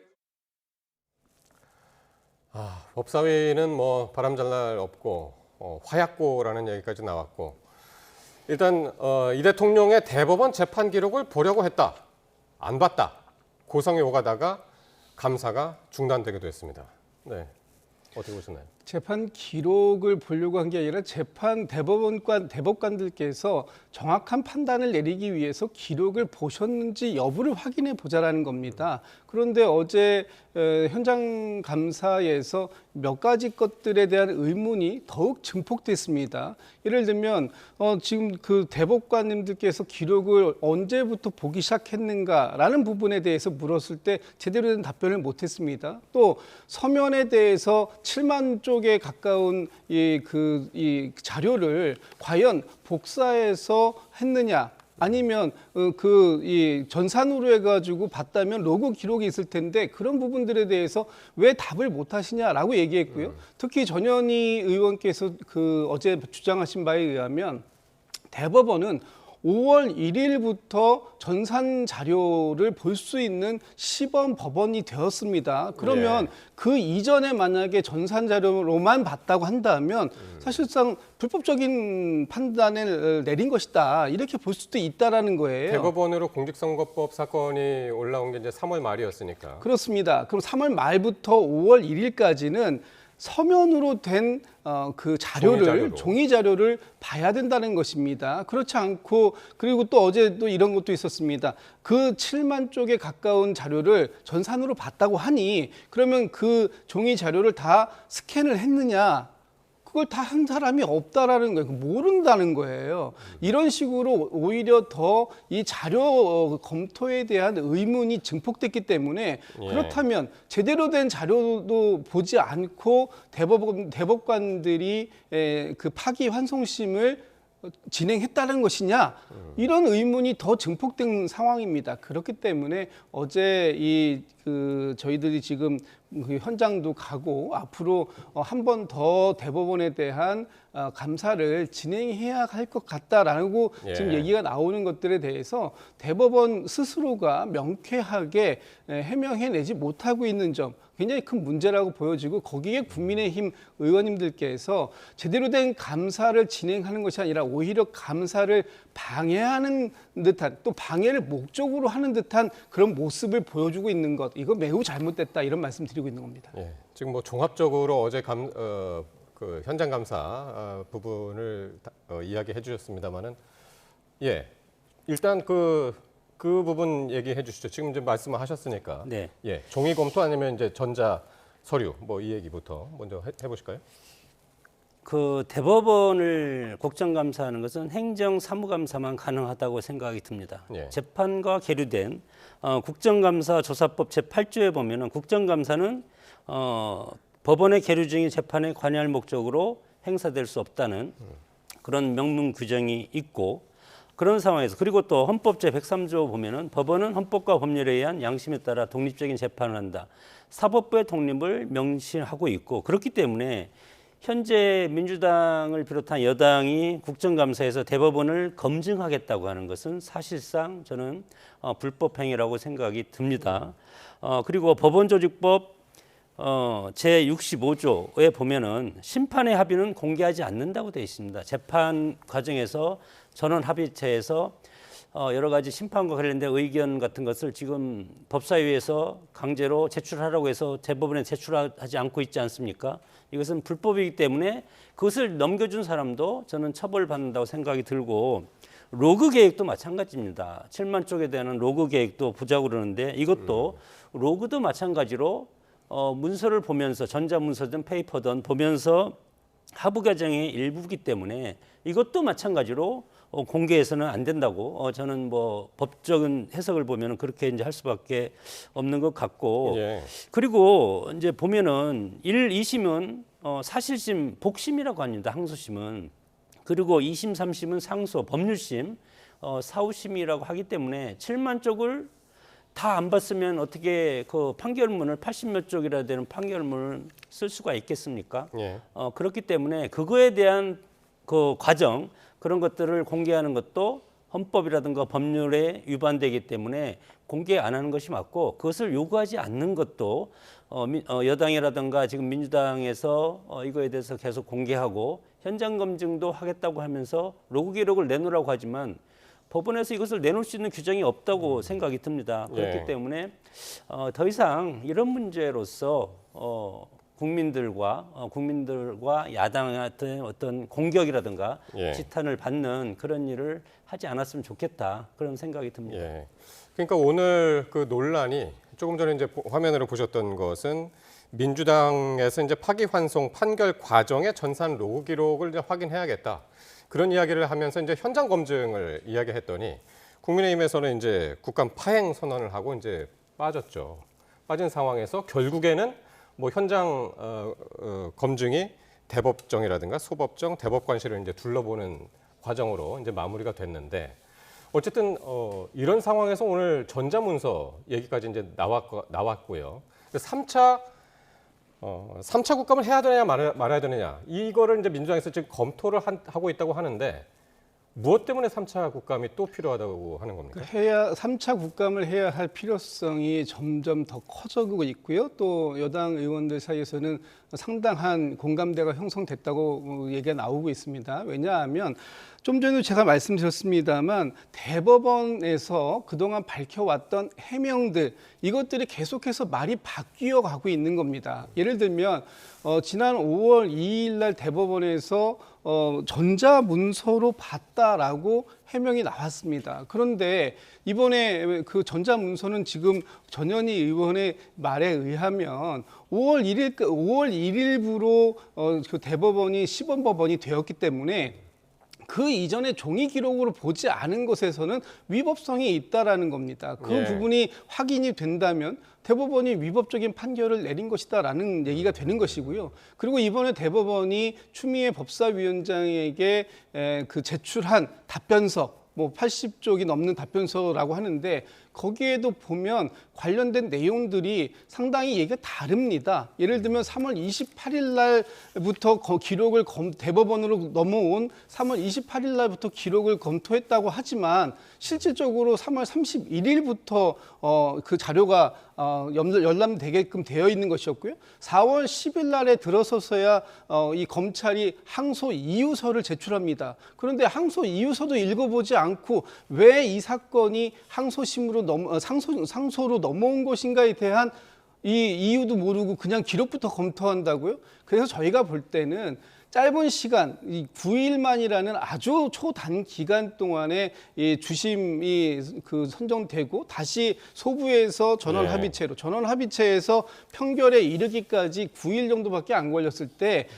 법사위는 뭐 바람잘 날 없고 화약고라는 얘기까지 나왔고 일단 이 대통령의 대법원 재판 기록을 보려고 했다. 안 봤다. 고성이 오가다가 감사가 중단되기도 했습니다. 네, 어떻게 보셨나요? 재판 기록을 보려고 한 게 아니라 재판 대법관들께서 정확한 판단을 내리기 위해서 기록을 보셨는지 여부를 확인해 보자라는 겁니다. 그런데 어제 현장 감사에서 몇 가지 것들에 대한 의문이 더욱 증폭됐습니다. 예를 들면 지금 그 대법관님들께서 기록을 언제부터 보기 시작했는가라는 부분에 대해서 물었을 때 제대로 된 답변을 못했습니다. 또 서면에 대해서 7만 쪽에 가까운 이 자료를 과연 복사해서 했느냐? 아니면 이 전산으로 해가지고 봤다면 로그 기록이 있을 텐데 그런 부분들에 대해서 왜 답을 못 하시냐라고 얘기했고요. 특히 전현희 의원께서 어제 주장하신 바에 의하면 대법원은 5월 1일부터 전산 자료를 볼 수 있는 시범 법원이 되었습니다. 그러면 그 이전에 만약에 전산 자료로만 봤다고 한다면 사실상 불법적인 판단을 내린 것이다. 이렇게 볼 수도 있다라는 거예요. 대법원으로 공직선거법 사건이 올라온 게 이제 3월 말이었으니까. 그렇습니다. 그럼 3월 말부터 5월 1일까지는 서면으로 된 그 자료를 종이 자료를 봐야 된다는 것입니다. 그렇지 않고 그리고 또 어제 또 이런 것도 있었습니다. 그 7만 쪽에 가까운 자료를 전산으로 봤다고 하니 그러면 그 종이 자료를 다 스캔을 했느냐? 그걸 다 한 사람이 없다라는 거예요. 모른다는 거예요. 이런 식으로 오히려 더 이 자료 검토에 대한 의문이 증폭됐기 때문에 그렇다면 제대로 된 자료도 보지 않고 대법관들이 그 파기환송심을 진행했다는 것이냐 이런 의문이 더 증폭된 상황입니다. 그렇기 때문에 어제 저희들이 지금 그 현장도 가고 앞으로 한 번 더 대법원에 대한 감사를 진행해야 할 것 같다라고 지금 얘기가 나오는 것들에 대해서 대법원 스스로가 명쾌하게 해명해내지 못하고 있는 점 굉장히 큰 문제라고 보여지고 거기에 국민의힘 의원님들께서 제대로 된 감사를 진행하는 것이 아니라 오히려 감사를 방해하는 듯한 또 방해를 목적으로 하는 듯한 그런 모습을 보여주고 있는 것 이거 매우 잘못됐다 이런 말씀 드리고 있는 겁니다. 지금 뭐 종합적으로 어제 그 현장 감사 부분을 이야기해 주셨습니다만은 일단 그 부분 얘기해 주시죠. 지금 이제 말씀하셨으니까. 종이 검토 아니면 이제 전자 서류 뭐 이 얘기부터 먼저 해보실까요? 그 대법원을 국정감사하는 것은 행정사무감사만 가능하다고 생각이 듭니다. 재판과 계류된 국정감사 조사법 제8조에 보면은 국정감사는 법원의 계류 중인 재판에 관여할 목적으로 행사될 수 없다는 그런 명문 규정이 있고 그런 상황에서 그리고 또 헌법 제103조 보면은 법원은 헌법과 법률에 의한 양심에 따라 독립적인 재판을 한다. 사법부의 독립을 명시하고 있고 그렇기 때문에 현재 민주당을 비롯한 여당이 국정감사에서 대법원을 검증하겠다고 하는 것은 사실상 저는 불법 행위라고 생각이 듭니다. 그리고 법원조직법 제65조에 보면은 심판의 합의는 공개하지 않는다고 되어 있습니다. 재판 과정에서 전원 합의체에서 여러 가지 심판과 관련된 의견 같은 것을 지금 법사위에서 강제로 제출하라고 해서 대법원에 제출하지 않고 있지 않습니까? 이것은 불법이기 때문에 그것을 넘겨준 사람도 저는 처벌받는다고 생각이 들고 로그 계획도 마찬가지입니다. 7만 쪽에 대한 로그 계획도 보자고 그러는데 이것도 로그도 마찬가지로 문서를 보면서 전자문서든 페이퍼든 보면서 하부 과정의 일부이기 때문에 이것도 마찬가지로 공개해서는 안 된다고 저는 뭐 법적인 해석을 보면은 그렇게 이제 할 수밖에 없는 것 같고 그리고 이제 보면은 1, 2심은 사실심, 복심이라고 합니다. 항소심은 그리고 2심, 3심은 상소, 법률심, 사후심이라고 하기 때문에 7만 쪽을 다 안 봤으면 어떻게 그 판결문을 80몇 쪽이라 되는 판결문을 쓸 수가 있겠습니까? 예. 그렇기 때문에 그거에 대한 그 과정 그런 것들을 공개하는 것도 헌법이라든가 법률에 위반되기 때문에 공개 안 하는 것이 맞고 그것을 요구하지 않는 것도 여당이라든가 지금 민주당에서 이거에 대해서 계속 공개하고 현장 검증도 하겠다고 하면서 로그 기록을 내놓으라고 하지만 법원에서 이것을 내놓을 수 있는 규정이 없다고 생각이 듭니다. 그렇기 예. 때문에 더 이상 이런 문제로서 국민들과 야당의 어떤 공격이라든가 예. 지탄을 받는 그런 일을 하지 않았으면 좋겠다 그런 생각이 듭니다. 예. 그러니까 오늘 그 논란이 조금 전에 이제 화면으로 보셨던 것은 민주당에서 이제 파기환송 판결 과정의 전산 로그 기록을 이제 확인해야겠다. 그런 이야기를 하면서 이제 현장 검증을 이야기했더니 국민의힘에서는 이제 국감 파행 선언을 하고 이제 빠졌죠. 빠진 상황에서 결국에는 뭐 현장 검증이 대법정이라든가 소법정, 대법관실을 이제 둘러보는 과정으로 이제 마무리가 됐는데 어쨌든 이런 상황에서 오늘 전자문서 얘기까지 이제 나왔고요. 3차 국감을 해야 되느냐 말아야 되느냐 이거를 이제 민주당에서 지금 검토를 하고 있다고 하는데 무엇 때문에 3차 국감이 또 필요하다고 하는 겁니까? 3차 국감을 해야 할 필요성이 점점 더 커져가고 있고요. 또 여당 의원들 사이에서는 상당한 공감대가 형성됐다고 얘기가 나오고 있습니다. 왜냐하면 좀 전에도 제가 말씀드렸습니다만 대법원에서 그동안 밝혀왔던 해명들 이것들이 계속해서 말이 바뀌어 가고 있는 겁니다. 예를 들면 지난 5월 2일 날 대법원에서 전자문서로 봤다라고 해명이 나왔습니다. 그런데 이번에 그 전자문서는 지금 전현희 의원의 말에 의하면 5월 1일부로 그 대법원이 시범법원이 되었기 때문에 그 이전에 종이 기록으로 보지 않은 것에서는 위법성이 있다라는 겁니다. 그 예. 부분이 확인이 된다면 대법원이 위법적인 판결을 내린 것이다라는 얘기가 되는 것이고요. 그리고 이번에 대법원이 추미애 법사위원장에게 그 제출한 답변서 뭐 80쪽이 넘는 답변서라고 하는데 거기에도 보면 관련된 내용들이 상당히 얘기가 다릅니다. 예를 들면 3월 28일 날부터 기록을 대법원으로 넘어온 3월 28일 날부터 기록을 검토했다고 하지만 실질적으로 3월 31일부터 그 자료가 열람되게끔 되어 있는 것이었고요. 4월 10일 날에 들어서서야 이 검찰이 항소 이유서를 제출합니다. 그런데 항소 이유서도 읽어보지 않고 왜 이 사건이 상소로 넘어온 것인가에 대한 이 이유도 모르고 그냥 기록부터 검토한다고요? 그래서 저희가 볼 때는 짧은 시간, 이 9일만이라는 아주 초단기간 동안에 이 주심이 선정되고 다시 소부에서 전원 합의체에서 평결에 이르기까지 9일 정도밖에 안 걸렸을 때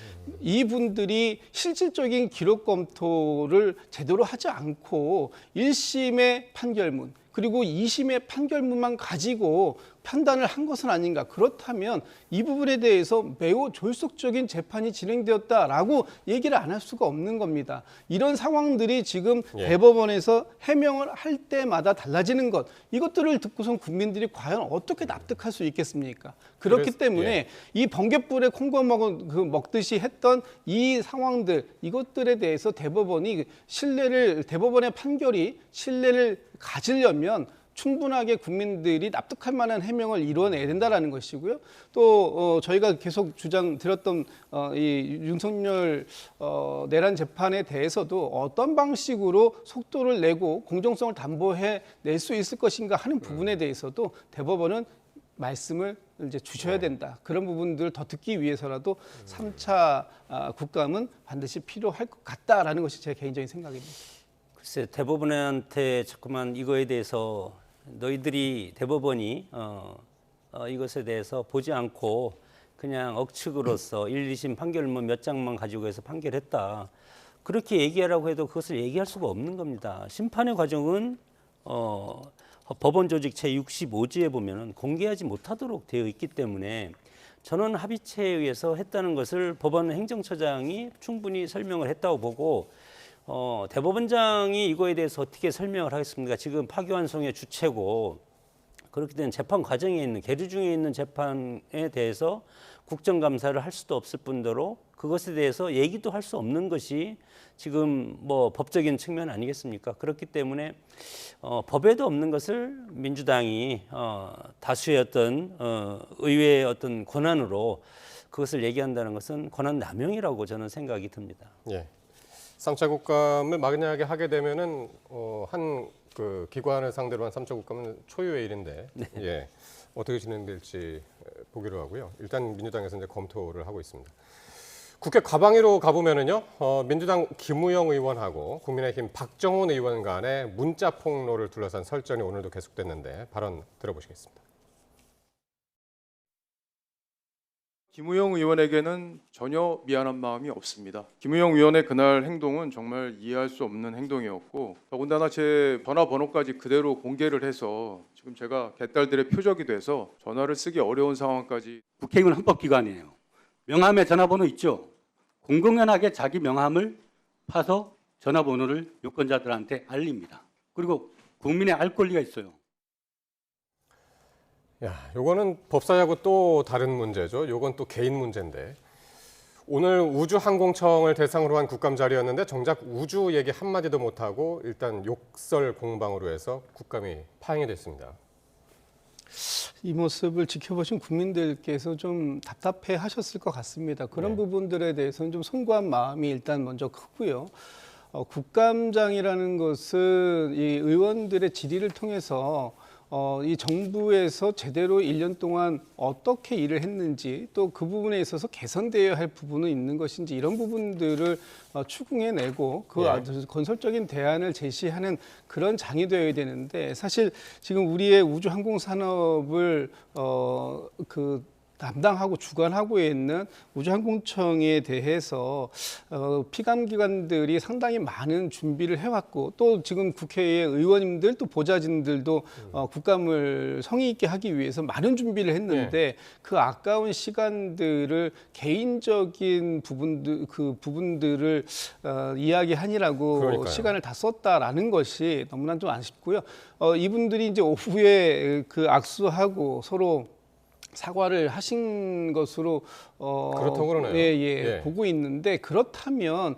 이분들이 실질적인 기록 검토를 제대로 하지 않고 1심의 판결문 그리고 2심의 판결문만 가지고 판단을 한 것은 아닌가. 그렇다면 이 부분에 대해서 매우 졸속적인 재판이 진행되었다라고 얘기를 안 할 수가 없는 겁니다. 이런 상황들이 지금 대법원에서 해명을 할 때마다 달라지는 것. 이것들을 듣고선 국민들이 과연 어떻게 납득할 수 있겠습니까? 그렇기 때문에 이 번갯불에 콩고 먹듯이 했던 이 상황들 이것들에 대해서 대법원의 판결이 신뢰를 가지려면 충분하게 국민들이 납득할 만한 해명을 이루어내야 된다는 것이고요. 또 저희가 계속 주장드렸던 이 윤석열 내란 재판에 대해서도 어떤 방식으로 속도를 내고 공정성을 담보해 낼 수 있을 것인가 하는 부분에 대해서도 대법원은 말씀을 이제 주셔야 된다. 그런 부분들을 더 듣기 위해서라도 3차 국감은 반드시 필요할 것 같다라는 것이 제 개인적인 생각입니다. 글쎄 대법원한테 자꾸만 이거에 대해서 너희들이 대법원이 이것에 대해서 보지 않고 그냥 억측으로서 1, 2심 판결문 몇 장만 가지고 해서 판결했다. 그렇게 얘기하라고 해도 그것을 얘기할 수가 없는 겁니다. 심판의 과정은 법원 조직 제65조에 보면 공개하지 못하도록 되어 있기 때문에 전원 합의체에 의해서 했다는 것을 법원 행정처장이 충분히 설명을 했다고 보고 대법원장이 이거에 대해서 어떻게 설명을 하겠습니까? 지금 파기환송의 주체고 그렇게 된 재판 과정에 있는 계류 중에 있는 재판에 대해서 국정감사를 할 수도 없을 뿐더러 그것에 대해서 얘기도 할 수 없는 것이 지금 뭐 법적인 측면 아니겠습니까? 그렇기 때문에 법에도 없는 것을 민주당이 다수의 어떤 의회의 어떤 권한으로 그것을 얘기한다는 것은 권한 남용이라고 저는 생각이 듭니다. 예. 3차 국감을 막연하게 하게 되면은 한 그 기관을 상대로 한 3차 국감은 초유의 일인데 예. 어떻게 진행될지 보기로 하고요. 일단 민주당에서 이제 검토를 하고 있습니다. 국회 과방위로 가보면은요, 민주당 김우영 의원하고 국민의힘 박정훈 의원 간의 문자 폭로를 둘러싼 설전이 오늘도 계속됐는데 발언 들어보시겠습니다. 김우영 의원에게는 전혀 미안한 마음이 없습니다. 김우영 의원의 그날 행동은 정말 이해할 수 없는 행동이었고 더군다나 제 전화번호까지 그대로 공개를 해서 지금 제가 개딸들의 표적이 돼서 전화를 쓰기 어려운 상황까지. 국회의원 헌법기관이에요. 명함에 전화번호 있죠. 공공연하게 자기 명함을 파서 전화번호를 유권자들한테 알립니다. 그리고 국민의 알 권리가 있어요. 야, 요거는 법사위하고 또 다른 문제죠. 요건 또 개인 문제인데. 오늘 우주항공청을 대상으로 한 국감 자리였는데 정작 우주 얘기 한마디도 못하고 일단 욕설 공방으로 해서 국감이 파행이 됐습니다. 이 모습을 지켜보신 국민들께서 좀 답답해 하셨을 것 같습니다. 그런 부분들에 대해서는 좀 송구한 마음이 일단 먼저 크고요. 국감장이라는 것은 이 의원들의 질의를 통해서 이 정부에서 제대로 1년 동안 어떻게 일을 했는지 또 그 부분에 있어서 개선되어야 할 부분은 있는 것인지 이런 부분들을 추궁해내고 그 아주 건설적인 대안을 제시하는 그런 장이 되어야 되는데 사실 지금 우리의 우주항공산업을 담당하고 주관하고 있는 우주항공청에 대해서 피감기관들이 상당히 많은 준비를 해왔고 또 지금 국회의 의원님들 또 보좌진들도 국감을 성의 있게 하기 위해서 많은 준비를 했는데 그 아까운 시간들을 개인적인 부분들을 이야기하니라고 그러니까요. 시간을 다 썼다라는 것이 너무나 좀 아쉽고요. 이분들이 이제 오후에 그 악수하고 서로 사과를 하신 것으로 그렇다고 그러네요. 보고 있는데 그렇다면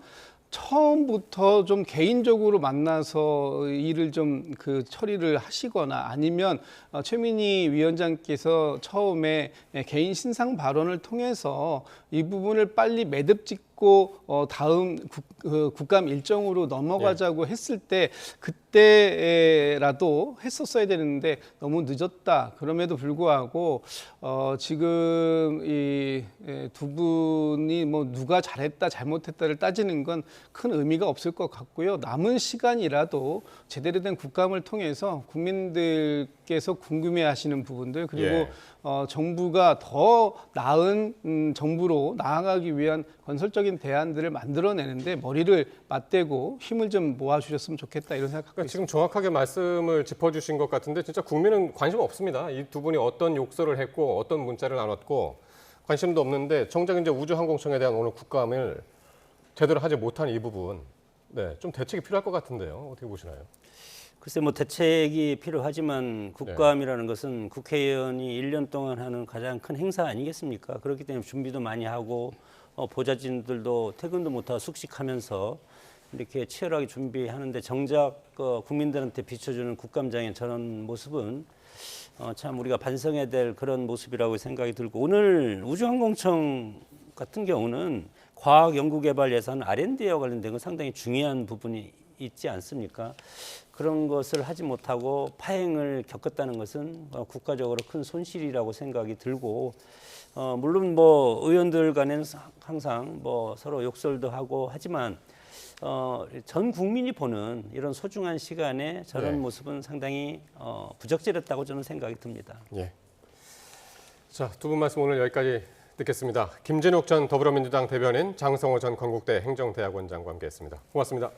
처음부터 좀 개인적으로 만나서 일을 좀 처리를 하시거나 아니면 최민희 위원장께서 처음에 개인 신상 발언을 통해서 이 부분을 빨리 매듭 짓고 다음 국감 일정으로 넘어가자고 했을 때 그때라도 했었어야 되는데 너무 늦었다. 그럼에도 불구하고 지금 이 두 분이 뭐 누가 잘했다 잘못했다를 따지는 건 큰 의미가 없을 것 같고요. 남은 시간이라도 제대로 된 국감을 통해서 국민들께서 궁금해하시는 부분들 그리고 정부가 더 나은 정부로 나아가기 위한 건설적인 대안들을 만들어내는데 머리를 맞대고 힘을 좀 모아주셨으면 좋겠다 이런 생각하고 그러니까 있습니다. 지금 정확하게 말씀을 짚어주신 것 같은데 진짜 국민은 관심 없습니다. 이 두 분이 어떤 욕설을 했고 어떤 문자를 나눴고 관심도 없는데 정작 이제 우주항공청에 대한 오늘 국감을 제대로 하지 못한 이 부분, 좀 대책이 필요할 것 같은데요. 어떻게 보시나요? 글쎄 뭐 대책이 필요하지만 국감이라는 것은 국회의원이 1년 동안 하는 가장 큰 행사 아니겠습니까? 그렇기 때문에 준비도 많이 하고 보좌진들도 퇴근도 못하고 숙식하면서 이렇게 치열하게 준비하는데 정작 국민들한테 비춰주는 국감장의 저런 모습은 참 우리가 반성해야 될 그런 모습이라고 생각이 들고 오늘 우주항공청 같은 경우는 과학연구개발 예산 R&D에 관련된 건 상당히 중요한 부분이 있지 않습니까? 그런 것을 하지 못하고 파행을 겪었다는 것은 국가적으로 큰 손실이라고 생각이 들고 물론 뭐 의원들 간에는 항상 뭐 서로 욕설도 하고 하지만 전 국민이 보는 이런 소중한 시간에 저런 모습은 상당히 부적절했다고 저는 생각이 듭니다. 자, 두 분 말씀 오늘 여기까지 듣겠습니다. 김진욱 전 더불어민주당 대변인, 장성호 전 건국대 행정대학원장과 함께했습니다. 고맙습니다.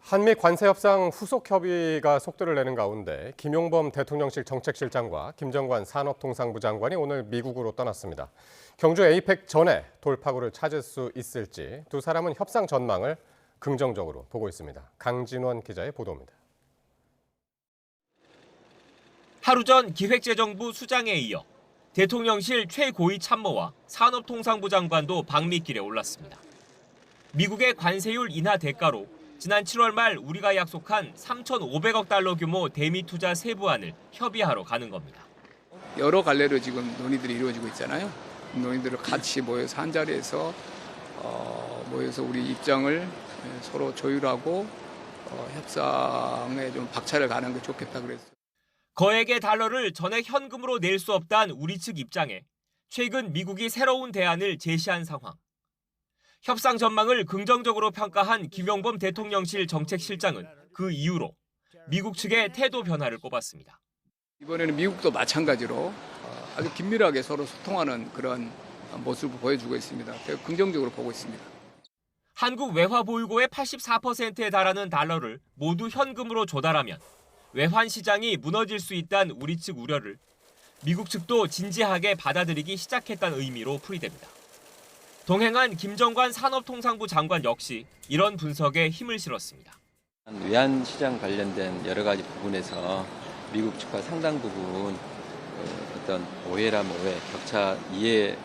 한미 관세 협상 후속 협의가 속도를 내는 가운데 김용범 대통령실 정책실장과 김정관 산업통상부 장관이 오늘 미국으로 떠났습니다. 경주 에이펙 전에 돌파구를 찾을 수 있을지 두 사람은 협상 전망을 긍정적으로 보고 있습니다. 강진원 기자의 보도입니다. 하루 전 기획재정부 수장에 이어 대통령실 최고위 참모와 산업통상부 장관도 방미길에 올랐습니다. 미국의 관세율 인하 대가로 지난 7월 말 우리가 약속한 3,500억 달러 규모 대미 투자 세부안을 협의하러 가는 겁니다. 여러 갈래로 지금 논의들이 이루어지고 있잖아요. 논의들을 같이 모여서 한 자리에서 모여서 우리 입장을 서로 조율하고 협상에 좀 박차를 가는 게 좋겠다 그랬어요. 거액의 달러를 전액 현금으로 낼 수 없다는 우리 측 입장에 최근 미국이 새로운 대안을 제시한 상황. 협상 전망을 긍정적으로 평가한 김용범 대통령실 정책실장은 그 이유로 미국 측의 태도 변화를 꼽았습니다. 이번에는 미국도 마찬가지로 아주 긴밀하게 서로 소통하는 그런 모습을 보여주고 있습니다. 제가 긍정적으로 보고 있습니다. 한국 외화 보유고의 84%에 달하는 달러를 모두 현금으로 조달하면 외환 시장이 무너질 수 있다는 우리 측 우려를 미국 측도 진지하게 받아들이기 시작했다는 의미로 풀이됩니다. 동행한 김정관 산업통상부 장관 역시 이런 분석에 힘을 실었습니다. 외환 시장 관련된 여러 가지 부분에서 미국 측과 상당 부분 어떤 오해라면 오해, 격차 이해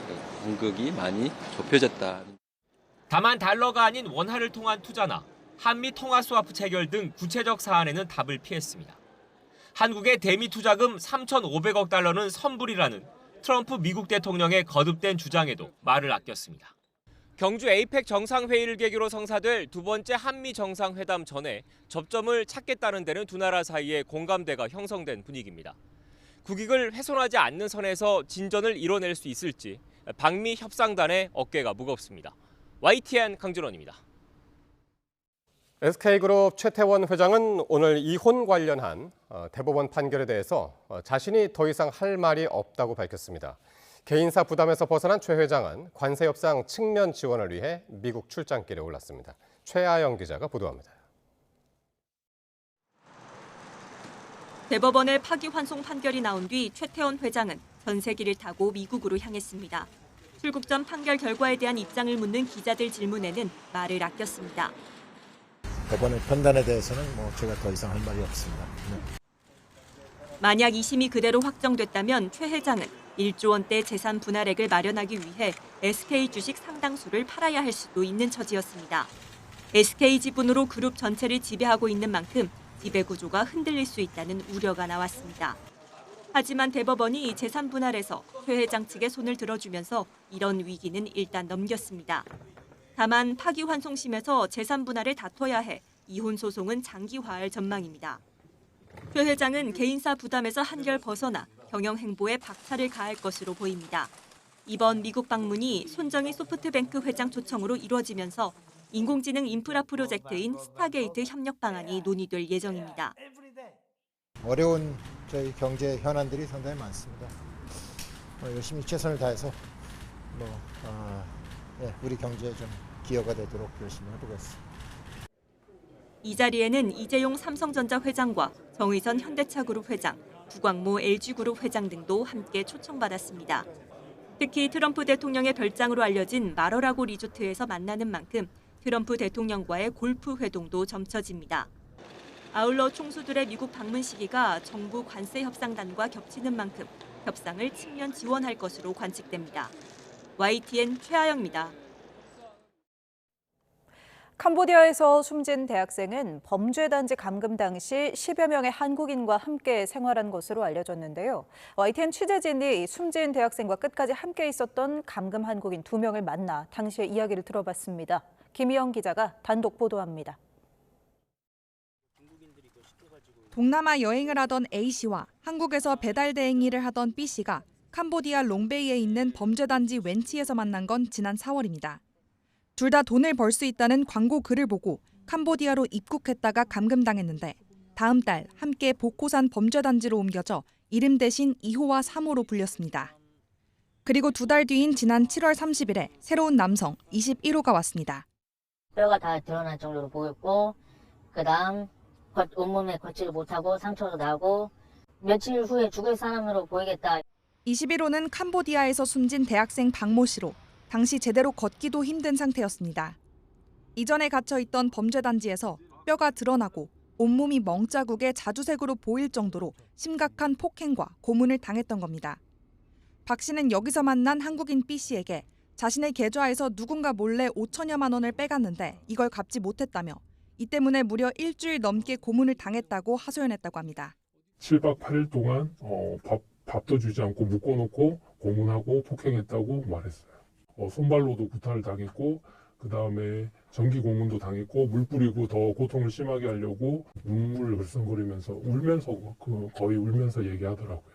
간극이 많이 좁혀졌다. 다만 달러가 아닌 원화를 통한 투자나 한미 통화 스와프 체결 등 구체적 사안에는 답을 피했습니다. 한국의 대미 투자금 3,500억 달러는 선불이라는 트럼프 미국 대통령의 거듭된 주장에도 말을 아꼈습니다. 경주 에이펙 정상회의를 계기로 성사될 두 번째 한미 정상회담 전에 접점을 찾겠다는 데는 두 나라 사이에 공감대가 형성된 분위기입니다. 국익을 훼손하지 않는 선에서 진전을 이뤄낼 수 있을지 방미 협상단의 어깨가 무겁습니다. YTN 강준원입니다. SK그룹 최태원 회장은 오늘 이혼 관련한 대법원 판결에 대해서 자신이 더 이상 할 말이 없다고 밝혔습니다. 개인사 부담에서 벗어난 최 회장은 관세 협상 측면 지원을 위해 미국 출장길에 올랐습니다. 최아영 기자가 보도합니다. 대법원의 파기환송 판결이 나온 뒤 최태원 회장은 전세기를 타고 미국으로 향했습니다. 출국 전 판결 결과에 대한 입장을 묻는 기자들 질문에는 말을 아꼈습니다. 법원의 판단에 대해서는 제가 더 이상 할 말이 없습니다. 만약 2심이 그대로 확정됐다면 최 회장은 1조 원대 재산 분할액을 마련하기 위해 SK 주식 상당수를 팔아야 할 수도 있는 처지였습니다. SK 지분으로 그룹 전체를 지배하고 있는 만큼 지배 구조가 흔들릴 수 있다는 우려가 나왔습니다. 하지만 대법원이 재산 분할에서 최 회장 측의 손을 들어주면서 이런 위기는 일단 넘겼습니다. 다만 파기환송심에서 재산 분할을 다퉈야 해 이혼 소송은 장기화할 전망입니다. 최 회장은 개인사 부담에서 한결 벗어나 경영 행보에 박차를 가할 것으로 보입니다. 이번 미국 방문이 손정희 소프트뱅크 회장 초청으로 이루어지면서 인공지능 인프라 프로젝트인 스타게이트 협력 방안이 논의될 예정입니다. 어려운 저희 경제 현안들이 상당히 많습니다. 열심히 최선을 다해서 우리 경제에 좀 기여가 되도록 열심히 해보겠습니다. 이 자리에는 이재용 삼성전자 회장과 정의선 현대차그룹 회장, 구광모 LG그룹 회장 등도 함께 초청받았습니다. 특히 트럼프 대통령의 별장으로 알려진 마러라고 리조트에서 만나는 만큼 트럼프 대통령과의 골프 회동도 점쳐집니다. 아울러 총수들의 미국 방문 시기가 정부 관세 협상단과 겹치는 만큼 협상을 측면 지원할 것으로 관측됩니다. YTN 최아영입니다. 캄보디아에서 숨진 대학생은 범죄단지 감금 당시 10여 명의 한국인과 함께 생활한 것으로 알려졌는데요. YTN 취재진이 숨진 대학생과 끝까지 함께 있었던 감금 한국인 2명을 만나 당시의 이야기를 들어봤습니다. 김희영 기자가 단독 보도합니다. 동남아 여행을 하던 A씨와 한국에서 배달 대행 일을 하던 B씨가 캄보디아 롱베이에 있는 범죄단지 웬치에서 만난 건 지난 4월입니다. 둘 다 돈을 벌 수 있다는 광고 글을 보고 캄보디아로 입국했다가 감금당했는데 다음 달 함께 보코산 범죄단지로 옮겨져 이름 대신 2호와 3호로 불렸습니다. 그리고 2달 뒤인 지난 7월 30일에 새로운 남성 21호가 왔습니다. 뼈가 다 드러날 정도로 보였고 그다음 온몸에 걷지를 못하고 상처도 나고 며칠 후에 죽을 사람으로 보이겠다. 21호는 캄보디아에서 숨진 대학생 박모 씨로 당시 제대로 걷기도 힘든 상태였습니다. 이전에 갇혀 있던 범죄단지에서 뼈가 드러나고 온몸이 멍자국에 자주색으로 보일 정도로 심각한 폭행과 고문을 당했던 겁니다. 박 씨는 여기서 만난 한국인 B 씨에게 자신의 계좌에서 누군가 몰래 5천여만 원을 빼갔는데 이걸 갚지 못했다며 이 때문에 무려 일주일 넘게 고문을 당했다고 하소연했다고 합니다. 7박 8일 동안 밥도 주지 않고 묶어놓고 고문하고 폭행했다고 말했어요. 손발로도 구타를 당했고 그 다음에 전기 고문도 당했고 물 뿌리고 더 고통을 심하게 하려고 눈물을 글썽거리면서 거의 울면서 얘기하더라고요.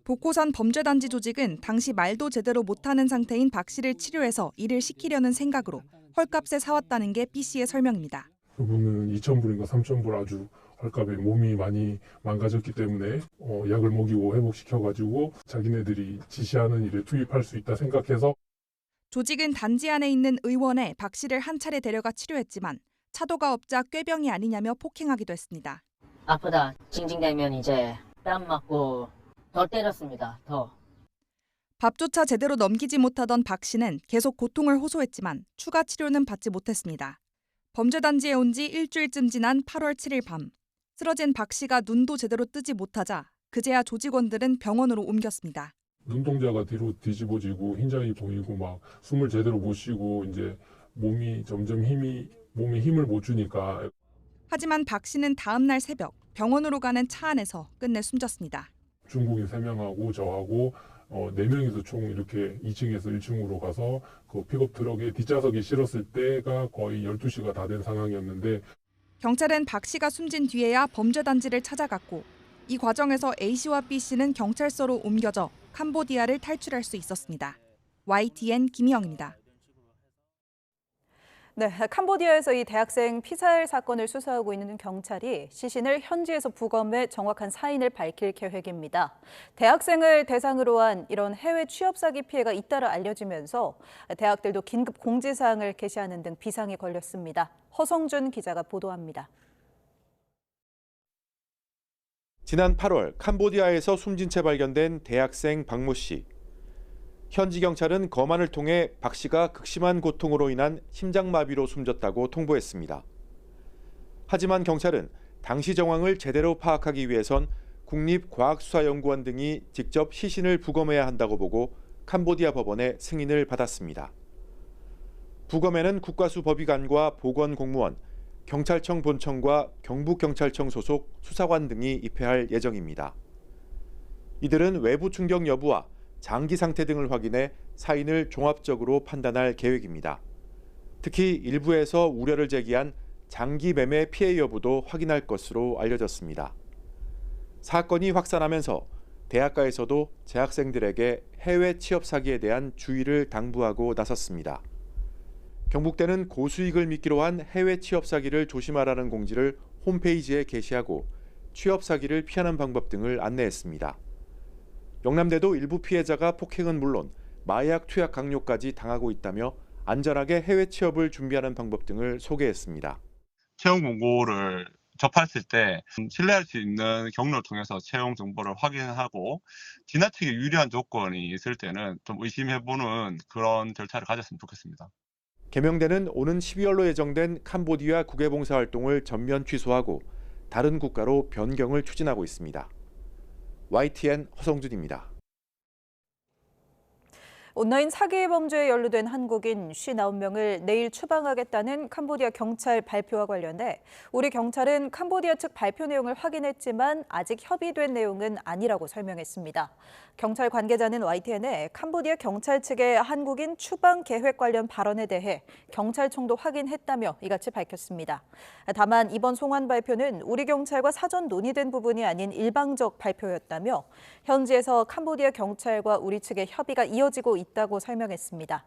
복호산 범죄단지 조직은 당시 말도 제대로 못하는 상태인 박 씨를 치료해서 일을 시키려는 생각으로 헐값에 사왔다는 게 B 씨의 설명입니다. 그분은 2,000불인가 3,000불 아주 헐값에 몸이 많이 망가졌기 때문에 약을 먹이고 회복시켜가지고 자기네들이 지시하는 일에 투입할 수 있다 생각해서 조직은 단지 안에 있는 의원에 박 씨를 한 차례 데려가 치료했지만 차도가 없자 꾀병이 아니냐며 폭행하기도 했습니다. 아프다 징징대면 이제 뺨 맞고 더 때렸습니다. 더. 밥조차 제대로 넘기지 못하던 박 씨는 계속 고통을 호소했지만 추가 치료는 받지 못했습니다. 범죄단지에 온 지 일주일쯤 지난 8월 7일 밤 쓰러진 박 씨가 눈도 제대로 뜨지 못하자 그제야 조직원들은 병원으로 옮겼습니다. 눈동자가 뒤로 뒤집어지고 흰자이 보이고 막 숨을 제대로 못 쉬고 이제 몸이 점점 몸에 힘을 못 주니까. 하지만 박 씨는 다음 날 새벽 병원으로 가는 차 안에서 끝내 숨졌습니다. 중국인 3명하고 저하고 4명이서 총 이렇게 2층에서 1층으로 가서 그 픽업 트럭에 뒷좌석에 실었을 때가 거의 12시가 다 된 상황이었는데 경찰은 박 씨가 숨진 뒤에야 범죄단지를 찾아갔고 이 과정에서 A 씨와 B 씨는 경찰서로 옮겨져 캄보디아를 탈출할 수 있었습니다. YTN 김희영입니다. 네, 캄보디아에서 이 대학생 피살 사건을 수사하고 있는 경찰이 시신을 현지에서 부검해 정확한 사인을 밝힐 계획입니다. 대학생을 대상으로 한 이런 해외 취업 사기 피해가 잇따라 알려지면서 대학들도 긴급 공지사항을 게시하는 등 비상이 걸렸습니다. 허성준 기자가 보도합니다. 지난 8월 캄보디아에서 숨진 채 발견된 대학생 박모 씨. 현지 경찰은 검안을 통해 박 씨가 극심한 고통으로 인한 심장마비로 숨졌다고 통보했습니다. 하지만 경찰은 당시 정황을 제대로 파악하기 위해선 국립과학수사연구원 등이 직접 시신을 부검해야 한다고 보고 캄보디아 법원의 승인을 받았습니다. 부검에는 국가수법의관과 보건공무원, 경찰청 본청과 경북경찰청 소속 수사관 등이 입회할 예정입니다. 이들은 외부 충격 여부와 장기 상태 등을 확인해 사인을 종합적으로 판단할 계획입니다. 특히 일부에서 우려를 제기한 장기 매매 피해 여부도 확인할 것으로 알려졌습니다. 사건이 확산하면서 대학가에서도 재학생들에게 해외 취업 사기에 대한 주의를 당부하고 나섰습니다. 경북대는 고수익을 미끼로 한 해외 취업 사기를 조심하라는 공지를 홈페이지에 게시하고 취업 사기를 피하는 방법 등을 안내했습니다. 영남대도 일부 피해자가 폭행은 물론 마약 투약 강요까지 당하고 있다며 안전하게 해외 취업을 준비하는 방법 등을 소개했습니다. 채용 공고를 접했을 때 신뢰할 수 있는 경로를 통해서 채용 정보를 확인하고 지나치게 유리한 조건이 있을 때는 좀 의심해보는 그런 절차를 가졌으면 좋겠습니다. 계명대는 오는 12월로 예정된 캄보디아 국외봉사 활동을 전면 취소하고 다른 국가로 변경을 추진하고 있습니다. YTN 허성준입니다. 온라인 사기 범죄에 연루된 한국인 59명을 내일 추방하겠다는 캄보디아 경찰 발표와 관련돼 우리 경찰은 캄보디아 측 발표 내용을 확인했지만 아직 협의된 내용은 아니라고 설명했습니다. 경찰 관계자는 YTN에 캄보디아 경찰 측의 한국인 추방 계획 관련 발언에 대해 경찰청도 확인했다며 이같이 밝혔습니다. 다만 이번 송환 발표는 우리 경찰과 사전 논의된 부분이 아닌 일방적 발표였다며 현지에서 캄보디아 경찰과 우리 측의 협의가 이어지고 있다고 설명했습니다.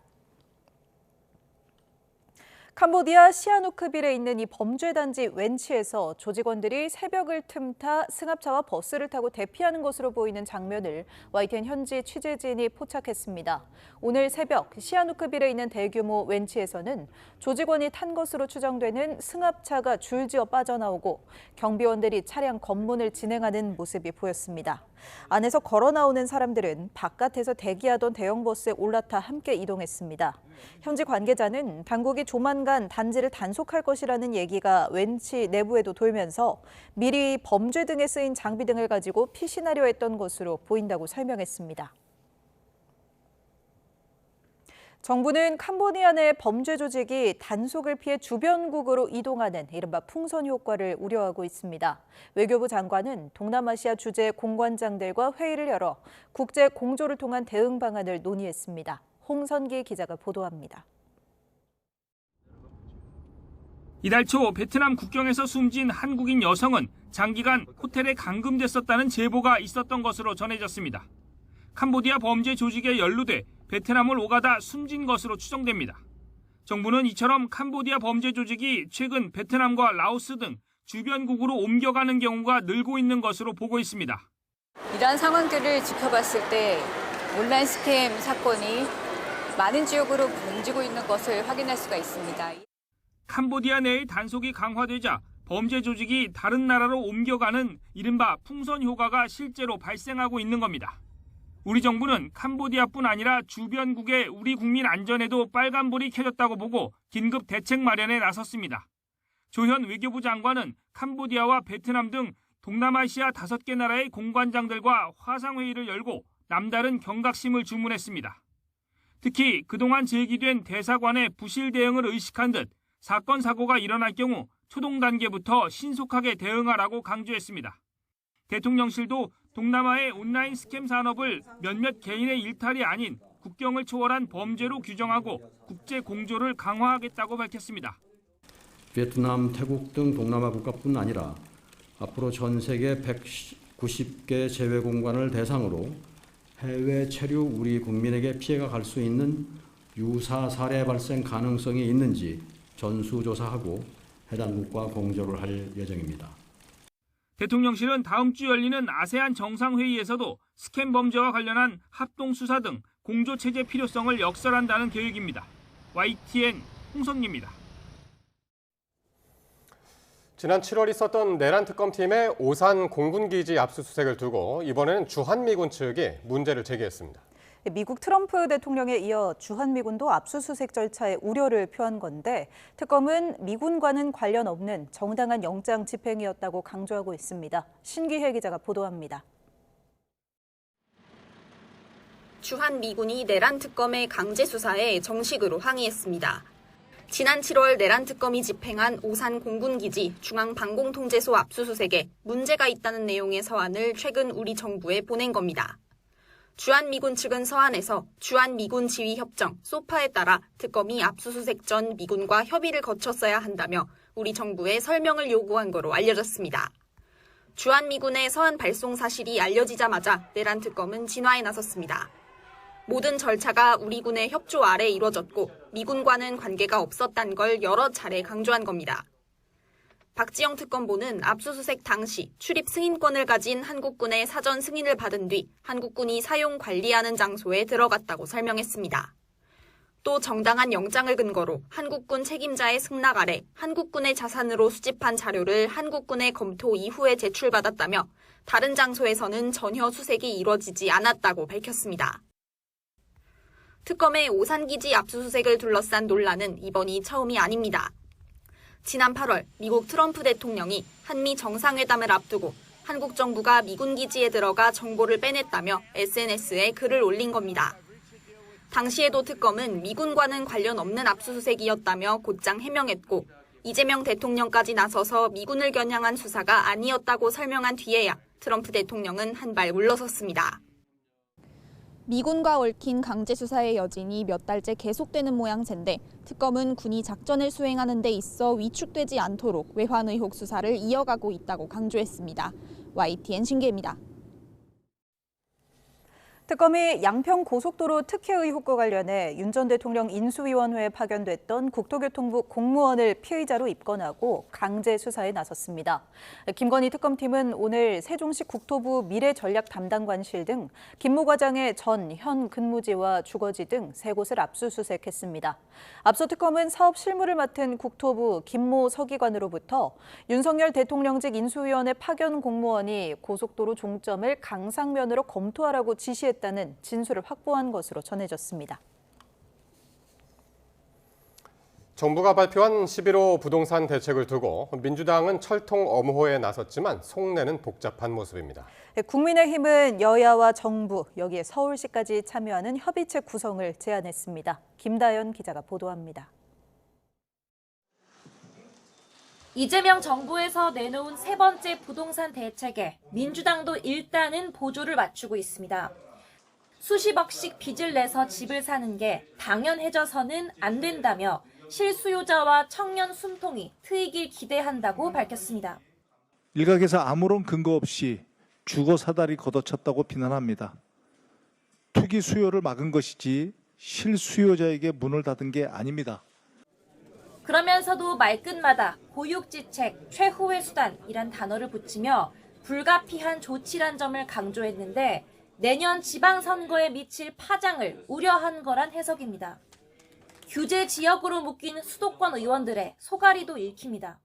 캄보디아 시아누크빌에 있는 이 범죄단지 웬치에서 조직원들이 새벽을 틈타 승합차와 버스를 타고 대피하는 것으로 보이는 장면을 YTN 현지 취재진이 포착했습니다. 오늘 새벽 시아누크빌에 있는 대규모 웬치에서는 조직원이 탄 것으로 추정되는 승합차가 줄지어 빠져나오고 경비원들이 차량 검문을 진행하는 모습이 보였습니다. 안에서 걸어 나오는 사람들은 바깥에서 대기하던 대형 버스에 올라타 함께 이동했습니다. 현지 관계자는 당국이 조만간 단지를 단속할 것이라는 얘기가 웬치 내부에도 돌면서 미리 범죄 등에 쓰인 장비 등을 가지고 피신하려 했던 것으로 보인다고 설명했습니다. 정부는 캄보디아 내 범죄 조직이 단속을 피해 주변국으로 이동하는 이른바 풍선 효과를 우려하고 있습니다. 외교부 장관은 동남아시아 주재 공관장들과 회의를 열어 국제 공조를 통한 대응 방안을 논의했습니다. 홍선기 기자가 보도합니다. 이달 초 베트남 국경에서 숨진 한국인 여성은 장기간 호텔에 감금됐었다는 제보가 있었던 것으로 전해졌습니다. 캄보디아 범죄 조직에 연루돼 베트남을 오가다 숨진 것으로 추정됩니다. 정부는 이처럼 캄보디아 범죄 조직이 최근 베트남과 라오스 등 주변국으로 옮겨가는 경우가 늘고 있는 것으로 보고 있습니다. 이러한 상황들을 지켜봤을 때 온라인 스캠 사건이 많은 지역으로 번지고 있는 것을 확인할 수가 있습니다. 캄보디아 내의 단속이 강화되자 범죄 조직이 다른 나라로 옮겨가는 이른바 풍선 효과가 실제로 발생하고 있는 겁니다. 우리 정부는 캄보디아뿐 아니라 주변국의 우리 국민 안전에도 빨간불이 켜졌다고 보고 긴급 대책 마련에 나섰습니다. 조현 외교부 장관은 캄보디아와 베트남 등 동남아시아 5개 나라의 공관장들과 화상회의를 열고 남다른 경각심을 주문했습니다. 특히 그동안 제기된 대사관의 부실 대응을 의식한 듯 사건 사고가 일어날 경우 초동 단계부터 신속하게 대응하라고 강조했습니다. 대통령실도 동남아의 온라인 스캠 산업을 몇몇 개인의 일탈이 아닌 국경을 초월한 범죄로 규정하고 국제 공조를 강화하겠다고 밝혔습니다. 베트남, 태국 등 동남아 국가뿐 아니라 앞으로 전 세계 190개 제외 공관을 대상으로 해외 체류 우리 국민에게 피해가 갈 수 있는 유사 사례 발생 가능성이 있는지 전수조사하고 해당 국과 공조를 할 예정입니다. 대통령실은 다음 주 열리는 아세안 정상회의에서도 스캠 범죄와 관련한 합동수사 등 공조체제 필요성을 역설한다는 계획입니다. YTN 홍선기입니다. 지난 7월 있었던 내란 특검팀의 오산 공군기지 압수수색을 두고 이번에는 주한미군 측이 문제를 제기했습니다. 미국 트럼프 대통령에 이어 주한미군도 압수수색 절차에 우려를 표한 건데 특검은 미군과는 관련 없는 정당한 영장 집행이었다고 강조하고 있습니다. 신기혜 기자가 보도합니다. 주한미군이 내란 특검의 강제 수사에 정식으로 항의했습니다. 지난 7월 내란 특검이 집행한 오산 공군기지 중앙방공통제소 압수수색에 문제가 있다는 내용의 서한을 최근 우리 정부에 보낸 겁니다. 주한미군 측은 서한에서 주한미군 지휘협정 소파에 따라 특검이 압수수색 전 미군과 협의를 거쳤어야 한다며 우리 정부에 설명을 요구한 거로 알려졌습니다. 주한미군의 서한 발송 사실이 알려지자마자 내란 특검은 진화에 나섰습니다. 모든 절차가 우리 군의 협조 아래 이루어졌고 미군과는 관계가 없었단 걸 여러 차례 강조한 겁니다. 박지영 특검보는 압수수색 당시 출입 승인권을 가진 한국군의 사전 승인을 받은 뒤 한국군이 사용 관리하는 장소에 들어갔다고 설명했습니다. 또 정당한 영장을 근거로 한국군 책임자의 승낙 아래 한국군의 자산으로 수집한 자료를 한국군의 검토 이후에 제출받았다며 다른 장소에서는 전혀 수색이 이뤄지지 않았다고 밝혔습니다. 특검의 오산기지 압수수색을 둘러싼 논란은 이번이 처음이 아닙니다. 지난 8월 미국 트럼프 대통령이 한미 정상회담을 앞두고 한국 정부가 미군 기지에 들어가 정보를 빼냈다며 SNS에 글을 올린 겁니다. 당시에도 특검은 미군과는 관련 없는 압수수색이었다며 곧장 해명했고 이재명 대통령까지 나서서 미군을 겨냥한 수사가 아니었다고 설명한 뒤에야 트럼프 대통령은 한 발 물러섰습니다. 미군과 얽힌 강제 수사의 여진이 몇 달째 계속되는 모양새인데 특검은 군이 작전을 수행하는 데 있어 위축되지 않도록 외환 의혹 수사를 이어가고 있다고 강조했습니다. YTN 신기혜입니다. 특검이 양평 고속도로 특혜 의혹과 관련해 윤 전 대통령 인수위원회에 파견됐던 국토교통부 공무원을 피의자로 입건하고 강제 수사에 나섰습니다. 김건희 특검팀은 오늘 세종시 국토부 미래전략 담당관실 등 김모 과장의 전, 현 근무지와 주거지 등 3곳을 압수수색했습니다. 앞서 특검은 사업 실무를 맡은 국토부 김모 서기관으로부터 윤석열 대통령직 인수위원회 파견 공무원이 고속도로 종점을 강상면으로 검토하라고 지시했다는 진술을 확보한 것으로 전해졌습니다. 정부가 발표한 11호 부동산 대책을 두고 민주당은 철통 엄호에 나섰지만 속내는 복잡한 모습입니다. 국민의힘은 여야와 정부, 여기에 서울시까지 참여하는 협의체 구성을 제안했습니다. 김다연 기자가 보도합니다. 이재명 정부에서 내놓은 3번째 부동산 대책에 민주당도 일단은 보조를 맞추고 있습니다. 수십억씩 빚을 내서 집을 사는 게 당연해져서는 안 된다며 실수요자와 청년 숨통이 트이길 기대한다고 밝혔습니다. 일각에서 아무런 근거 없이 주거 사다리 걷어찼다고 비난합니다. 투기 수요를 막은 것이지 실수요자에게 문을 닫은 게 아닙니다. 그러면서도 말끝마다 보육지책, 최후의 수단이란 단어를 붙이며 불가피한 조치란 점을 강조했는데 내년 지방선거에 미칠 파장을 우려한 거란 해석입니다. 규제 지역으로 묶인 수도권 의원들의 소가리도 읽힙니다.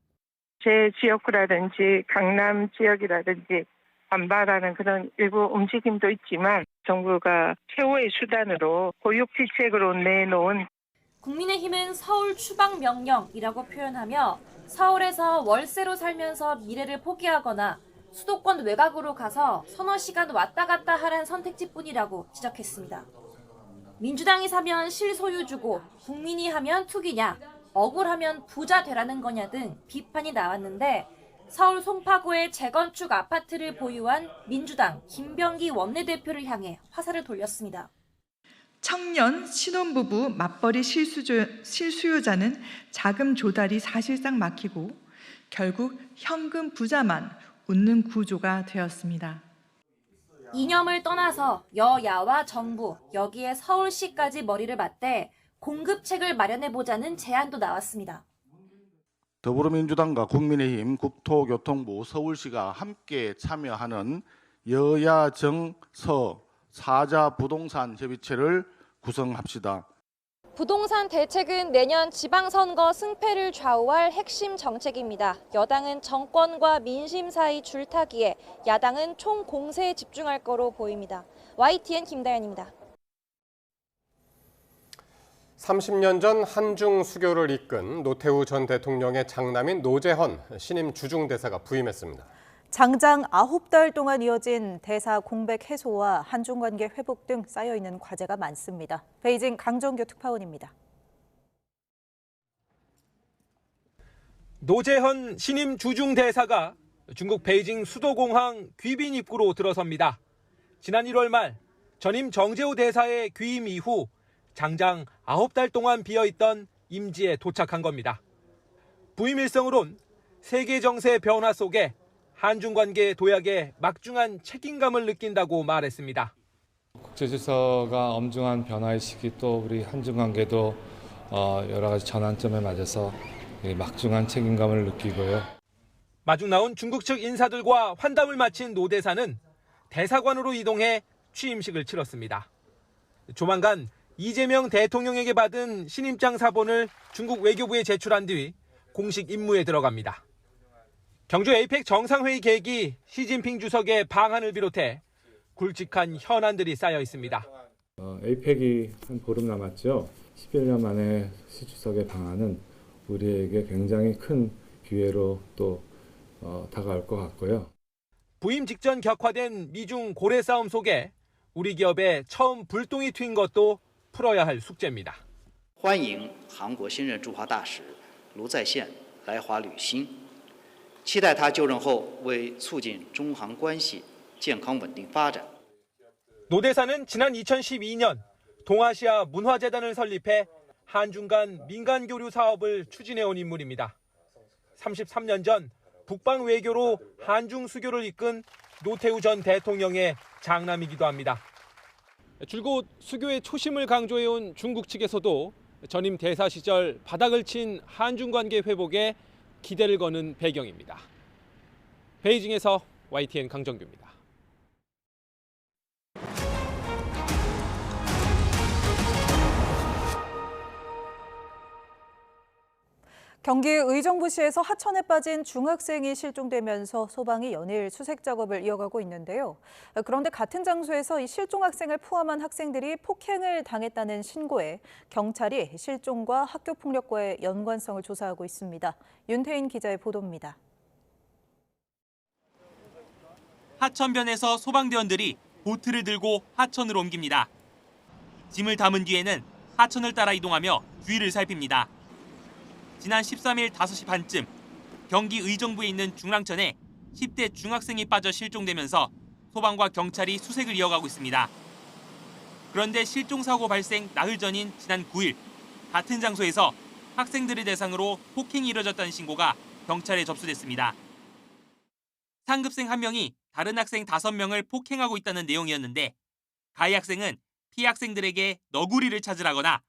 제 지역구라든지 강남 지역이라든지 반발하는 그런 일부 움직임도 있지만 정부가 최후의 수단으로 보육지책으로 내놓은 국민의힘은 서울 추방 명령이라고 표현하며 서울에서 월세로 살면서 미래를 포기하거나 수도권 외곽으로 가서 서너 시간 왔다 갔다 하라는 선택지뿐이라고 지적했습니다. 민주당이 사면 실소유주고 국민이 하면 투기냐, 억울하면 부자 되라는 거냐 등 비판이 나왔는데 서울 송파구의 재건축 아파트를 보유한 민주당 김병기 원내대표를 향해 화살을 돌렸습니다. 청년 신혼부부 맞벌이 실수요자는 자금 조달이 사실상 막히고 결국 현금 부자만 웃는 구조가 되었습니다. 이념을 떠나서 여야와 정부, 여기에 서울시까지 머리를 맞대 공급책을 마련해보자는 제안도 나왔습니다. 더불어민주당과 국민의힘, 국토교통부, 서울시가 함께 참여하는 여야 정서 사자 부동산 협의체를 구성합시다. 부동산 대책은 내년 지방선거 승패를 좌우할 핵심 정책입니다. 여당은 정권과 민심 사이 줄타기에 야당은 총공세에 집중할 거로 보입니다. YTN 김다연입니다. 30년 전 한중 수교를 이끈 노태우 전 대통령의 장남인 노재헌 신임 주중대사가 부임했습니다. 장장 9달 동안 이어진 대사 공백 해소와 한중 관계 회복 등 쌓여있는 과제가 많습니다. 베이징 강정규 특파원입니다. 노재헌 신임 주중대사가 중국 베이징 수도공항 귀빈 입구로 들어섭니다. 지난 1월 말 전임 정재호 대사의 귀임 이후 장장 9달 동안 비어있던 임지에 도착한 겁니다. 부임 일성으론 세계 정세 변화 속에 한중 관계 도약에 막중한 책임감을 느낀다고 말했습니다. 국제질서가 엄중한 변화의 시기 또 우리 한중 관계도 여러 가지 전환점에 맞아서 막중한 책임감을 느끼고요. 마중 나온 중국 측 인사들과 환담을 마친 노 대사는 대사관으로 이동해 취임식을 치렀습니다. 조만간 이재명 대통령에게 받은 신임장 사본을 중국 외교부에 제출한 뒤 공식 임무에 들어갑니다. 경주 에이펙 정상회의 계기 시진핑 주석의 방한을 비롯해 굵직한 현안들이 쌓여 있습니다. 에이펙이 한 보름 남았죠. 11년 만에 시 주석의 방한은 우리에게 굉장히 큰 기회로 또 다가올 것 같고요. 부임 직전 격화된 미중 고래 싸움 속에 우리 기업에 처음 불똥이 튄 것도 풀어야 할 숙제입니다. 欢迎韩国新任驻华大使卢在宪来华履新，期待他就任后为促进中韩关系健康稳定发展。 노 대사는 지난 2012년 동아시아 문화재단을 설립해 한중 간 민간 교류 사업을 추진해온 인물입니다. 33년 전 북방 외교로 한중 수교를 이끈 노태우 전 대통령의 장남이기도 합니다. 줄곧 수교의 초심을 강조해온 중국 측에서도 전임 대사 시절 바닥을 친 한중 관계 회복에 기대를 거는 배경입니다. 베이징에서 YTN 강정규입니다. 경기 의정부시에서 하천에 빠진 중학생이 실종되면서 소방이 연일 수색 작업을 이어가고 있는데요. 그런데 같은 장소에서 이 실종 학생을 포함한 학생들이 폭행을 당했다는 신고에 경찰이 실종과 학교 폭력과의 연관성을 조사하고 있습니다. 윤태인 기자의 보도입니다. 하천변에서 소방대원들이 보트를 들고 하천으로 옮깁니다. 짐을 담은 뒤에는 하천을 따라 이동하며 주위를 살핍니다. 지난 13일 5시 반쯤 경기 의정부에 있는 중랑천에 10대 중학생이 빠져 실종되면서 소방과 경찰이 수색을 이어가고 있습니다. 그런데 실종 사고 발생 나흘 전인 지난 9일 같은 장소에서 학생들을 대상으로 폭행이 이뤄졌다는 신고가 경찰에 접수됐습니다. 상급생 1명이 다른 학생 5명을 폭행하고 있다는 내용이었는데 가해 학생은 피해 학생들에게 너구리를 찾으라거나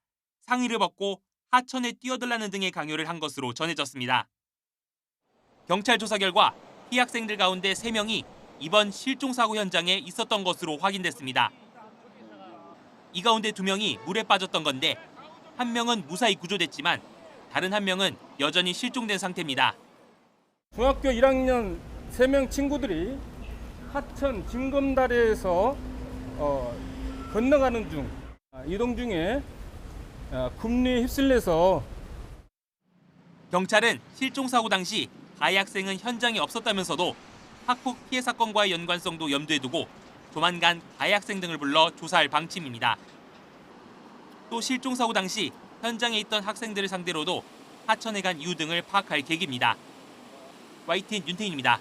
상의를 벗고 하천에 뛰어들라는 등의 강요를 한 것으로 전해졌습니다. 경찰 조사 결과 피해 학생들 가운데 3명이 이번 실종 사고 현장에 있었던 것으로 확인됐습니다. 이 가운데 2명이 물에 빠졌던 건데 1명은 무사히 구조됐지만 다른 1명은 여전히 실종된 상태입니다. 중학교 1학년 3명 친구들이 하천 징검다리에서 건너가는 중 이동 중에 금리에 휩쓸려서 경찰은 실종 사고 당시 가해 학생은 현장에 없었다면서도 학폭 피해 사건과의 연관성도 염두에 두고 조만간 가해 학생 등을 불러 조사할 방침입니다. 또 실종 사고 당시 현장에 있던 학생들을 상대로도 하천에 간 이유 등을 파악할 계획입니다. YTN 윤태인입니다.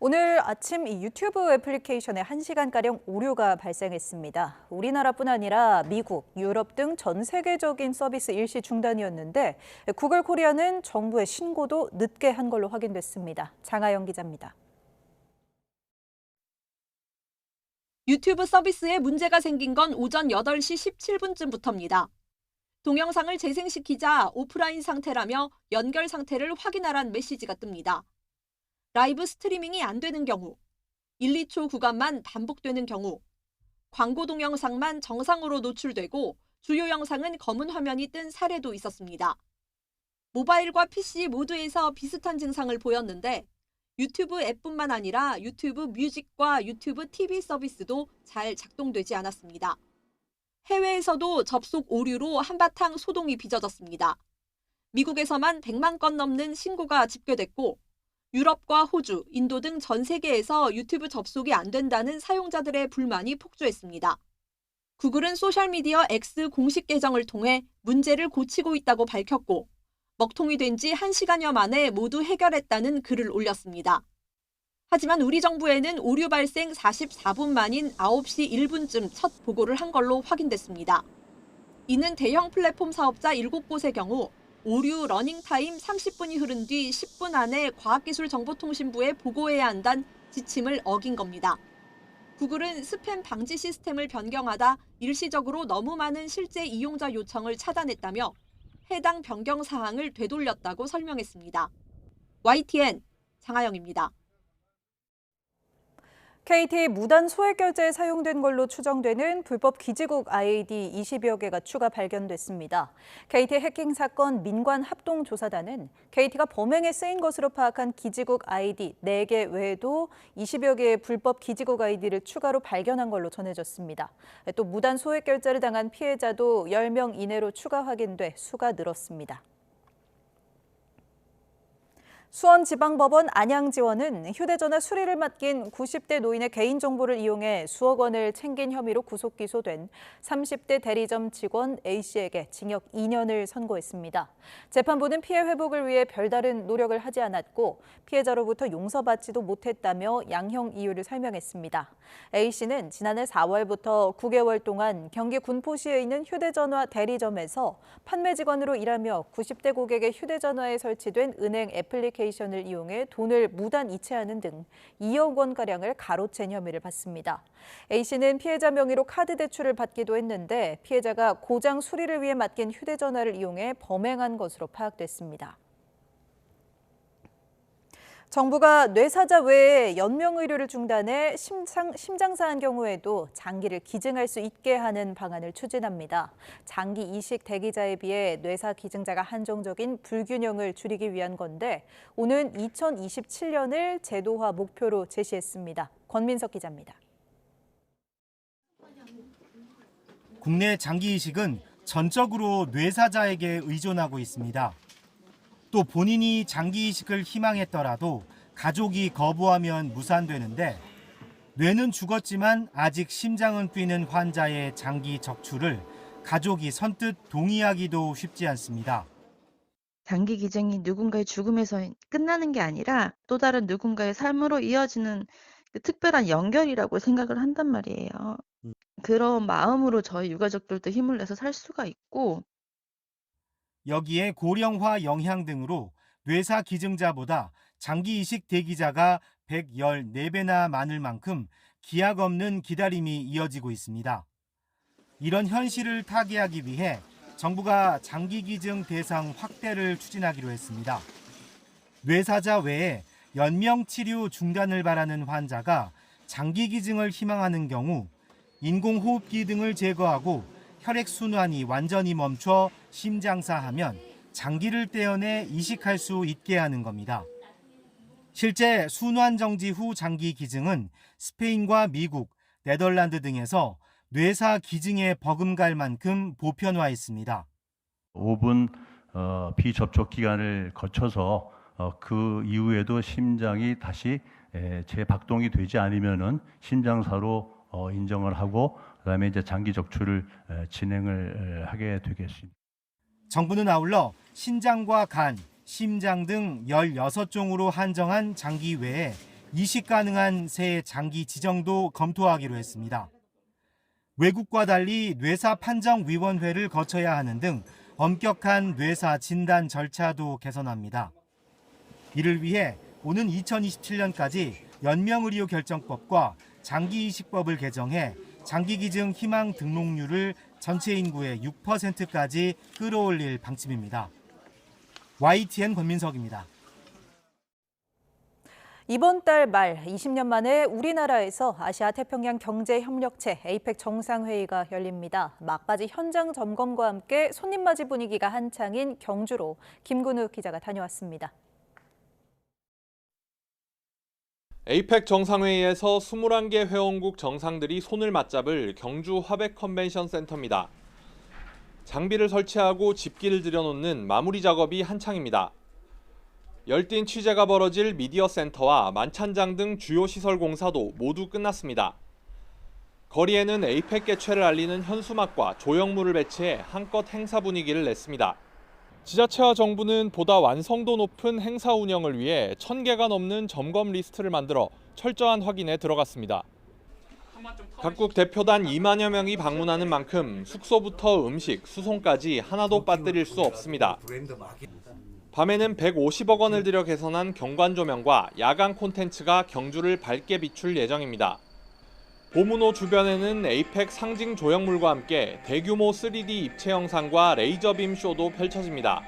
오늘 아침 이 유튜브 애플리케이션에 1시간가량 오류가 발생했습니다. 우리나라뿐 아니라 미국, 유럽 등 전 세계적인 서비스 일시 중단이었는데 구글 코리아는 정부의 신고도 늦게 한 걸로 확인됐습니다. 장하영 기자입니다. 유튜브 서비스에 문제가 생긴 건 오전 8시 17분쯤부터입니다. 동영상을 재생시키자 오프라인 상태라며 연결 상태를 확인하란 메시지가 뜹니다. 라이브 스트리밍이 안 되는 경우, 1, 2초 구간만 반복되는 경우, 광고 동영상만 정상으로 노출되고 주요 영상은 검은 화면이 뜬 사례도 있었습니다. 모바일과 PC 모두에서 비슷한 증상을 보였는데 유튜브 앱뿐만 아니라 유튜브 뮤직과 유튜브 TV 서비스도 잘 작동되지 않았습니다. 해외에서도 접속 오류로 한바탕 소동이 빚어졌습니다. 미국에서만 100만 건 넘는 신고가 집계됐고 유럽과 호주, 인도 등 전 세계에서 유튜브 접속이 안 된다는 사용자들의 불만이 폭주했습니다. 구글은 소셜미디어 X 공식 계정을 통해 문제를 고치고 있다고 밝혔고 먹통이 된 지 1시간여 만에 모두 해결했다는 글을 올렸습니다. 하지만 우리 정부에는 오류 발생 44분 만인 9시 1분쯤 첫 보고를 한 걸로 확인됐습니다. 이는 대형 플랫폼 사업자 7곳의 경우 오류 러닝타임 30분이 흐른 뒤 10분 안에 과학기술정보통신부에 보고해야 한다는 지침을 어긴 겁니다. 구글은 스팸 방지 시스템을 변경하다 일시적으로 너무 많은 실제 이용자 요청을 차단했다며 해당 변경 사항을 되돌렸다고 설명했습니다. YTN 장하영입니다. KT 무단 소액 결제에 사용된 걸로 추정되는 불법 기지국 아이디 20여 개가 추가 발견됐습니다. KT 해킹 사건 민관 합동조사단은 KT가 범행에 쓰인 것으로 파악한 기지국 아이디 4개 외에도 20여 개의 불법 기지국 아이디를 추가로 발견한 걸로 전해졌습니다. 또 무단 소액 결제를 당한 피해자도 10명 이내로 추가 확인돼 수가 늘었습니다. 수원지방법원 안양지원은 휴대전화 수리를 맡긴 90대 노인의 개인정보를 이용해 수억 원을 챙긴 혐의로 구속 기소된 30대 대리점 직원 A씨에게 징역 2년을 선고했습니다. 재판부는 피해 회복을 위해 별다른 노력을 하지 않았고 피해자로부터 용서받지도 못했다며 양형 이유를 설명했습니다. A씨는 지난해 4월부터 9개월 동안 경기 군포시에 있는 휴대전화 대리점에서 판매 직원으로 일하며 90대 고객의 휴대전화에 설치된 은행 애플리케이션 어플리케이션을 이용해 돈을 무단 이체하는 등 2억 원가량을 가로챈 혐의를 받습니다. A씨는 피해자 명의로 카드 대출을 받기도 했는데 피해자가 고장 수리를 위해 맡긴 휴대전화를 이용해 범행한 것으로 파악됐습니다. 정부가 뇌사자 외에 연명의료를 중단해 심장사한 경우에도 장기를 기증할 수 있게 하는 방안을 추진합니다. 장기 이식 대기자에 비해 뇌사 기증자가 한정적인 불균형을 줄이기 위한 건데 오는 2027년을 제도화 목표로 제시했습니다. 권민석 기자입니다. 국내 장기 이식은 전적으로 뇌사자에게 의존하고 있습니다. 또 본인이 장기 이식을 희망했더라도 가족이 거부하면 무산되는데 뇌는 죽었지만 아직 심장은 뛰는 환자의 장기 적출을 가족이 선뜻 동의하기도 쉽지 않습니다. 장기 기증이 누군가의 죽음에서 끝나는 게 아니라 또 다른 누군가의 삶으로 이어지는 그 특별한 연결이라고 생각을 한단 말이에요. 그런 마음으로 저희 유가족들도 힘을 내서 살 수가 있고 여기에 고령화 영향 등으로 뇌사 기증자보다 장기 이식 대기자가 114배나 많을 만큼 기약 없는 기다림이 이어지고 있습니다. 이런 현실을 타개하기 위해 정부가 장기 기증 대상 확대를 추진하기로 했습니다. 뇌사자 외에 연명 치료 중단을 바라는 환자가 장기 기증을 희망하는 경우 인공호흡기 등을 제거하고 혈액순환이 완전히 멈춰 심장사하면 장기를 떼어내 이식할 수 있게 하는 겁니다. 실제 순환 정지 후 장기 기증은 스페인과 미국, 네덜란드 등에서 뇌사 기증에 버금갈 만큼 보편화했습니다. 5분 비접촉 기간을 거쳐서 그 이후에도 심장이 다시 재박동이 되지 않으면은 심장사로 인정을 하고 그다음에 이제 장기 적출을 진행을 하게 되겠습니다. 정부는 아울러 신장과 간, 심장 등 16종으로 한정한 장기 외에 이식 가능한 새 장기 지정도 검토하기로 했습니다. 외국과 달리 뇌사 판정위원회를 거쳐야 하는 등 엄격한 뇌사 진단 절차도 개선합니다. 이를 위해 오는 2027년까지 연명의료 결정법과 장기이식법을 개정해 장기기증 희망 등록률을 전체 인구의 6%까지 끌어올릴 방침입니다. YTN 권민석입니다. 이번 달 말 20년 만에 우리나라에서 아시아 태평양 경제협력체 APEC 정상회의가 열립니다. 막바지 현장 점검과 함께 손님 맞이 분위기가 한창인 경주로 김근우 기자가 다녀왔습니다. APEC 정상회의에서 21개 회원국 정상들이 손을 맞잡을 경주 화백 컨벤션 센터입니다. 장비를 설치하고 집기를 들여놓는 마무리 작업이 한창입니다. 열띤 취재가 벌어질 미디어 센터와 만찬장 등 주요 시설 공사도 모두 끝났습니다. 거리에는 APEC 개최를 알리는 현수막과 조형물을 배치해 한껏 행사 분위기를 냈습니다. 지자체와 정부는 보다 완성도 높은 행사 운영을 위해 1,000개가 넘는 점검 리스트를 만들어 철저한 확인에 들어갔습니다. 각국 대표단 2만여 명이 방문하는 만큼 숙소부터 음식, 수송까지 하나도 빠뜨릴 수 없습니다. 밤에는 150억 원을 들여 개선한 경관 조명과 야간 콘텐츠가 경주를 밝게 비출 예정입니다. 보문호 주변에는 APEC 상징 조형물과 함께 대규모 3D 입체 영상과 레이저빔 쇼도 펼쳐집니다.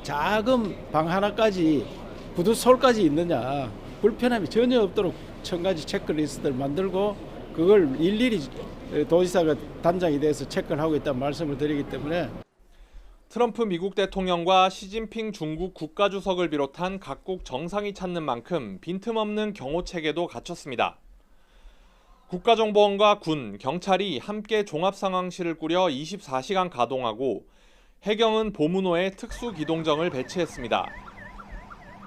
작은 방 하나까지 구두솔까지 있느냐 불편함이 전혀 없도록 1,000가지 체크리스트를 만들고 그걸 일일이 도지사가 단장이 돼서 체크를 하고 있다는 말씀을 드리기 때문에 트럼프 미국 대통령과 시진핑 중국 국가주석을 비롯한 각국 정상이 찾는 만큼 빈틈없는 경호체계도 갖췄습니다. 국가정보원과 군, 경찰이 함께 종합상황실을 꾸려 24시간 가동하고 해경은 보문호에 특수기동정을 배치했습니다.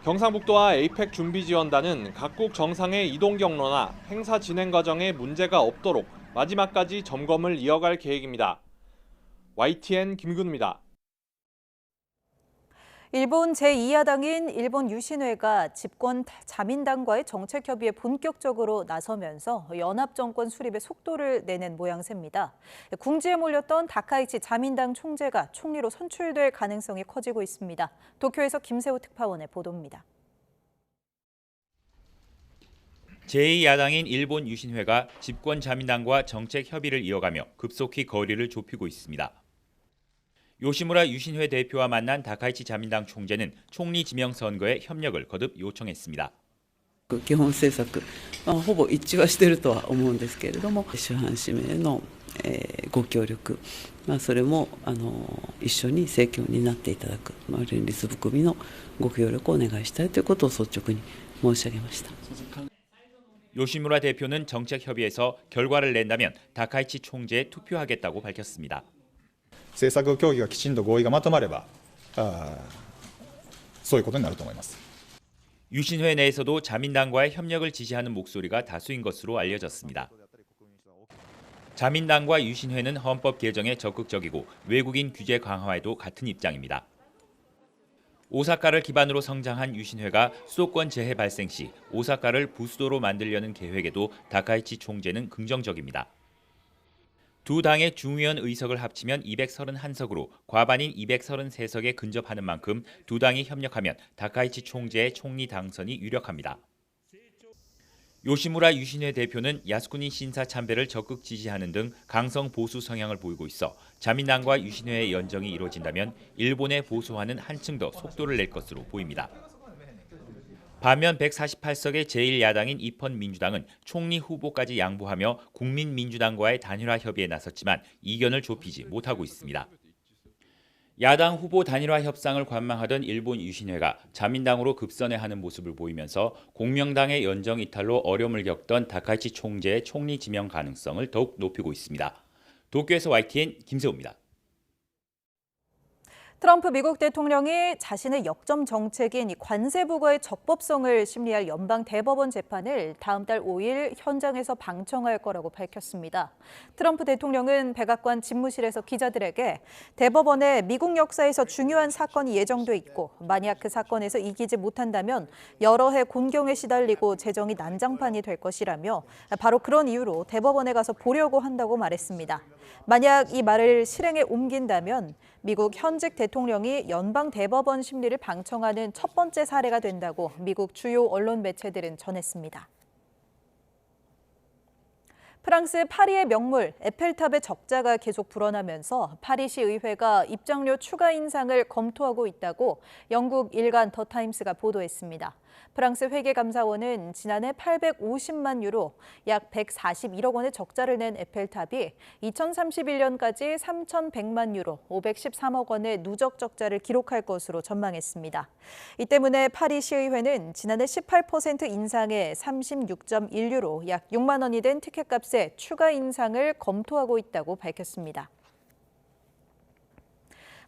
경상북도와 APEC 준비지원단은 각국 정상의 이동 경로나 행사 진행 과정에 문제가 없도록 마지막까지 점검을 이어갈 계획입니다. YTN 김근우입니다. 일본 제2야당인 일본 유신회가 집권 자민당과의 정책 협의에 본격적으로 나서면서 연합정권 수립의 속도를 내는 모양새입니다. 궁지에 몰렸던 다카이치 자민당 총재가 총리로 선출될 가능성이 커지고 있습니다. 도쿄에서 김세호 특파원의 보도입니다. 제2야당인 일본 유신회가 집권 자민당과 정책 협의를 이어가며 급속히 거리를 좁히고 있습니다. 요시무라 유신회 대표와 만난 다카이치 자민당 총재는 총리 지명 선거에 협력을 거듭 요청했습니다. 基本政策、ほぼ一致はしているとは思うんですけれども、主犯指名の、ご協力、それも一緒に政権を担っていただく、連立含みのご協力をお願いしたいということを率直に申し上げました。 요시무라 대표는 정책 협의에서 결과를 낸다면 다카이치 총재에 투표하겠다고 밝혔습니다. 政策協議がきちんと合意がまとまれば、そういうことになると思います。 유신회 내에서도 자민당과의 협력을 지지하는 목소리가 다수인 것으로 알려졌습니다. 자민당과 유신회는 헌법 개정에 적극적이고 외국인 규제 강화에도 같은 입장입니다. 오사카를 기반으로 성장한 유신회가 수도권 재해 발생 시 오사카를 부수도로 만들려는 계획에도 다카이치 총재는 긍정적입니다. 두 당의 중의원 의석을 합치면 231석으로 과반인 233석에 근접하는 만큼 두 당이 협력하면 다카이치 총재의 총리 당선이 유력합니다. 요시무라 유신회 대표는 야스쿠니 신사 참배를 적극 지지하는 등 강성 보수 성향을 보이고 있어 자민당과 유신회의 연정이 이루어진다면 일본의 보수화는 한층 더 속도를 낼 것으로 보입니다. 반면 148석의 제1야당인 입헌 민주당은 총리 후보까지 양보하며 국민민주당과의 단일화 협의에 나섰지만 이견을 좁히지 못하고 있습니다. 야당 후보 단일화 협상을 관망하던 일본 유신회가 자민당으로 급선회하는 모습을 보이면서 공명당의 연정 이탈로 어려움을 겪던 다카이치 총재의 총리 지명 가능성을 더욱 높이고 있습니다. 도쿄에서 YTN 김세호입니다. 트럼프 미국 대통령이 자신의 역점 정책인 관세 부과의 적법성을 심리할 연방 대법원 재판을 다음 달 5일 현장에서 방청할 거라고 밝혔습니다. 트럼프 대통령은 백악관 집무실에서 기자들에게 대법원에 미국 역사에서 중요한 사건이 예정돼 있고 만약 그 사건에서 이기지 못한다면 여러 해 곤경에 시달리고 재정이 난장판이 될 것이라며 바로 그런 이유로 대법원에 가서 보려고 한다고 말했습니다. 만약 이 말을 실행에 옮긴다면 미국 현직 대통령이 연방 대법원 심리를 방청하는 첫 번째 사례가 된다고 미국 주요 언론 매체들은 전했습니다. 프랑스 파리의 명물 에펠탑의 적자가 계속 불어나면서 파리시 의회가 입장료 추가 인상을 검토하고 있다고 영국 일간 더 타임스가 보도했습니다. 프랑스 회계감사원은 지난해 850만 유로, 약 141억 원의 적자를 낸 에펠탑이 2031년까지 3,100만 유로, 513억 원의 누적 적자를 기록할 것으로 전망했습니다. 이 때문에 파리시의회는 지난해 18% 인상에 36.1유로, 약 6만 원이 된 티켓값의 추가 인상을 검토하고 있다고 밝혔습니다.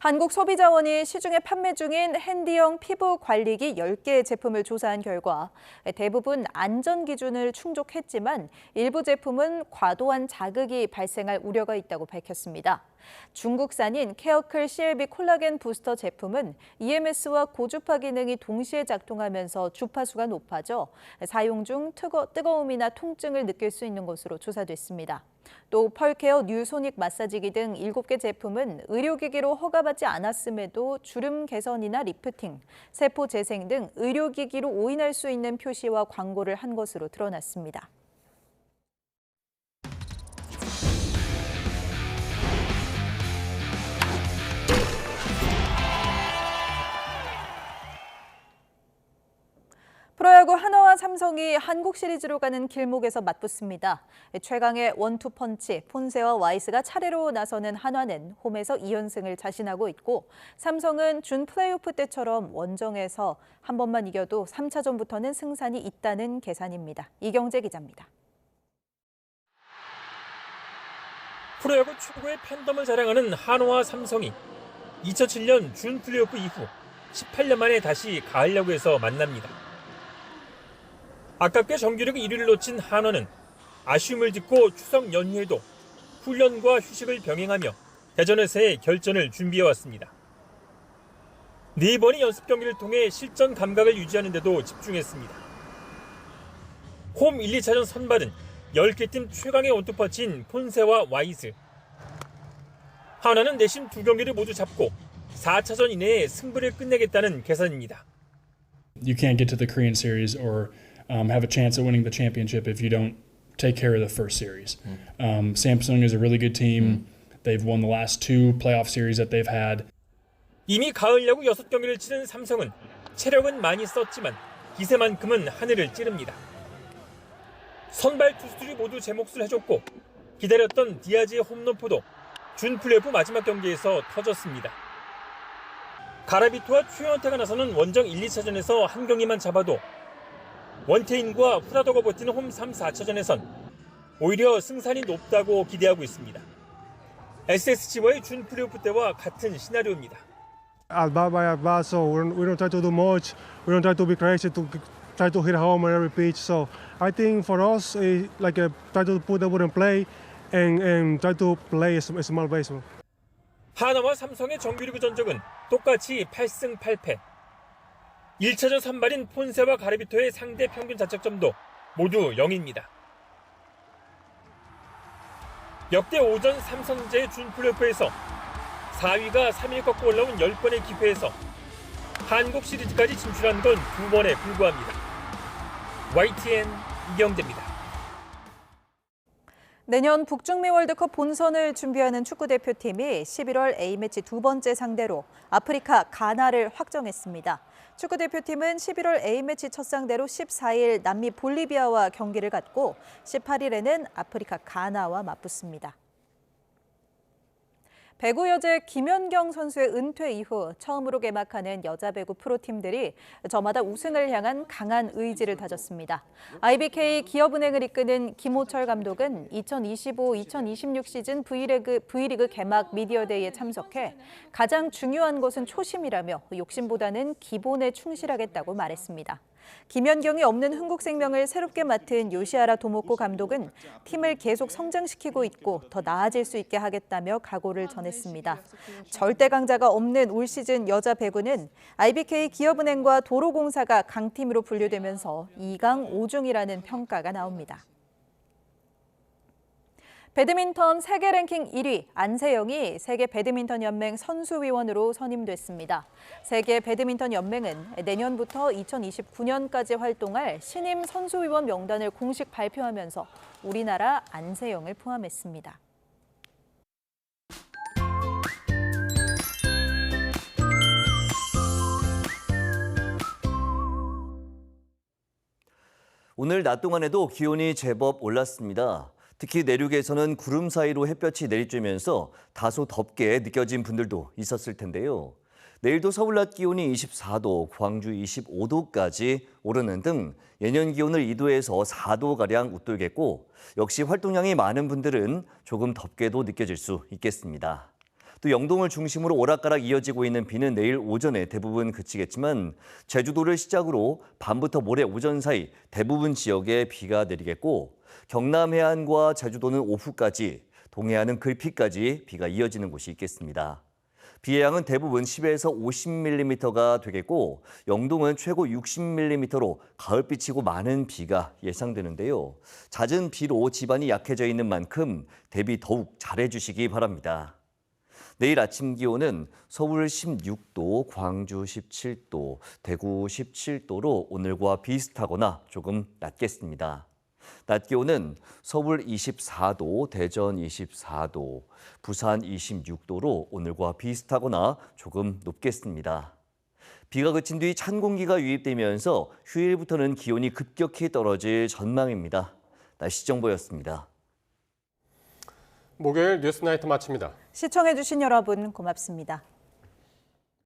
한국소비자원이 시중에 판매 중인 핸디형 피부 관리기 10개 제품을 조사한 결과 대부분 안전 기준을 충족했지만 일부 제품은 과도한 자극이 발생할 우려가 있다고 밝혔습니다. 중국산인 케어클 CLB 콜라겐 부스터 제품은 EMS와 고주파 기능이 동시에 작동하면서 주파수가 높아져 사용 중 뜨거움이나 통증을 느낄 수 있는 것으로 조사됐습니다. 또 펄케어 뉴소닉 마사지기 등 7개 제품은 의료기기로 허가받지 않았음에도 주름 개선이나 리프팅, 세포 재생 등 의료기기로 오인할 수 있는 표시와 광고를 한 것으로 드러났습니다. 프로야구 하나와 삼성이 한국 시리즈로 가는 길목에서 맞붙습니다. 최강의 원투펀치, 폰세와 와이스가 차례로 나서는 한화는 홈에서 2연승을 자신하고 있고 삼성은 준 플레이오프 때처럼 원정에서 한 번만 이겨도 3차전부터는 승산이 있다는 계산입니다. 이경재 기자입니다. 프로야구 최고의 팬덤을 자랑하는 한화와 삼성이 2007년 준 플레이오프 이후 18년 만에 다시 가을 야구에서 만납니다. 아깝게 정규리그 1위를 놓친 한화는 아쉬움을 딛고 추석 연휴에도 훈련과 휴식을 병행하며 대전에서의 결전을 준비해왔습니다. 4번의 연습 경기를 통해 실전 감각을 유지하는 데도 집중했습니다. 홈 1, 2차전 선발은 10개 팀 최강의 원투펀치인 폰세와 와이즈. 한화는 내심 2경기를 모두 잡고 4차전 이내에 승부를 끝내겠다는 계산입니다. You can't get to the Korean series or have a chance at winning the championship if you don't take care of the first series. Samsung is a really good team. They've won the last 2 playoff series that they've had. 이미 가을 야구 6경기를 치른 삼성은 체력은 많이 썼지만 기세만큼은 하늘을 찌릅니다. 선발 투수들이 모두 제 몫을 해줬고 기다렸던 디아즈의 홈런포도 준 플레이오프 마지막 경기에서 터졌습니다. 가라비토와 최원태가 나서는 원정 1, 2차전에서 한 경기만 잡아도 원태인과 후라도가 버티는 홈 3, 4차전에선 오히려 승산이 높다고 기대하고 있습니다. SSG와의 준 플레이오프 때와 같은 시나리오입니다. At bat by at bat, so we don't try to do much. We don't try to be crazy to try to hit home on every pitch. So I think for us, try to put the ball in play and try to play a small baseball. 하나와 삼성의 정규리그 전적은 똑같이 8승 8패. 1차전 선발인 폰세와 가르비토의 상대 평균 자책점도 모두 0입니다. 역대 5전 삼성제의 준 플레이오프에서 4위가 3위를 꺾고 올라온 10번의 기회에서 한국 시리즈까지 진출한 건 2번에 불과합니다. YTN 이경재입니다. 내년 북중미 월드컵 본선을 준비하는 축구대표팀이 11월 A매치 2번째 상대로 아프리카 가나를 확정했습니다. 축구대표팀은 11월 A매치 첫 상대로 14일 남미 볼리비아와 경기를 갖고 18일에는 아프리카 가나와 맞붙습니다. 배구 여제 김연경 선수의 은퇴 이후 처음으로 개막하는 여자 배구 프로팀들이 저마다 우승을 향한 강한 의지를 다졌습니다. IBK 기업은행을 이끄는 김호철 감독은 2025-2026 시즌 V리그 개막 미디어데이에 참석해 가장 중요한 것은 초심이라며 욕심보다는 기본에 충실하겠다고 말했습니다. 김연경이 없는 흥국생명을 새롭게 맡은 요시하라 도모코 감독은 팀을 계속 성장시키고 있고 더 나아질 수 있게 하겠다며 각오를 전했습니다. 절대 강자가 없는 올 시즌 여자 배구는 IBK 기업은행과 도로공사가 강팀으로 분류되면서 2강 5중이라는 평가가 나옵니다. 배드민턴 세계 랭킹 1위 안세영이 세계 배드민턴 연맹 선수위원으로 선임됐습니다. 세계 배드민턴 연맹은 내년부터 2029년까지 활동할 신임 선수위원 명단을 공식 발표하면서 우리나라 안세영을 포함했습니다. 오늘 낮 동안에도 기온이 제법 올랐습니다. 특히 내륙에서는 구름 사이로 햇볕이 내리쬐면서 다소 덥게 느껴진 분들도 있었을 텐데요. 내일도 서울 낮 기온이 24도, 광주 25도까지 오르는 등 예년 기온을 2도에서 4도가량 웃돌겠고 역시 활동량이 많은 분들은 조금 덥게도 느껴질 수 있겠습니다. 또 영동을 중심으로 오락가락 이어지고 있는 비는 내일 오전에 대부분 그치겠지만 제주도를 시작으로 밤부터 모레 오전 사이 대부분 지역에 비가 내리겠고 경남 해안과 제주도는 오후까지, 동해안은 글피까지 비가 이어지는 곳이 있겠습니다. 비의 양은 대부분 10에서 50mm가 되겠고 영동은 최고 60mm로 가을비치고 많은 비가 예상되는데요. 잦은 비로 지반이 약해져 있는 만큼 대비 더욱 잘해주시기 바랍니다. 내일 아침 기온은 서울 16도, 광주 17도, 대구 17도로 오늘과 비슷하거나 조금 낮겠습니다. 낮 기온은 서울 24도, 대전 24도, 부산 26도로 오늘과 비슷하거나 조금 높겠습니다. 비가 그친 뒤 찬 공기가 유입되면서 휴일부터는 기온이 급격히 떨어질 전망입니다. 날씨 정보였습니다. 목요일 뉴스나이트 마칩니다. 시청해주신 여러분 고맙습니다.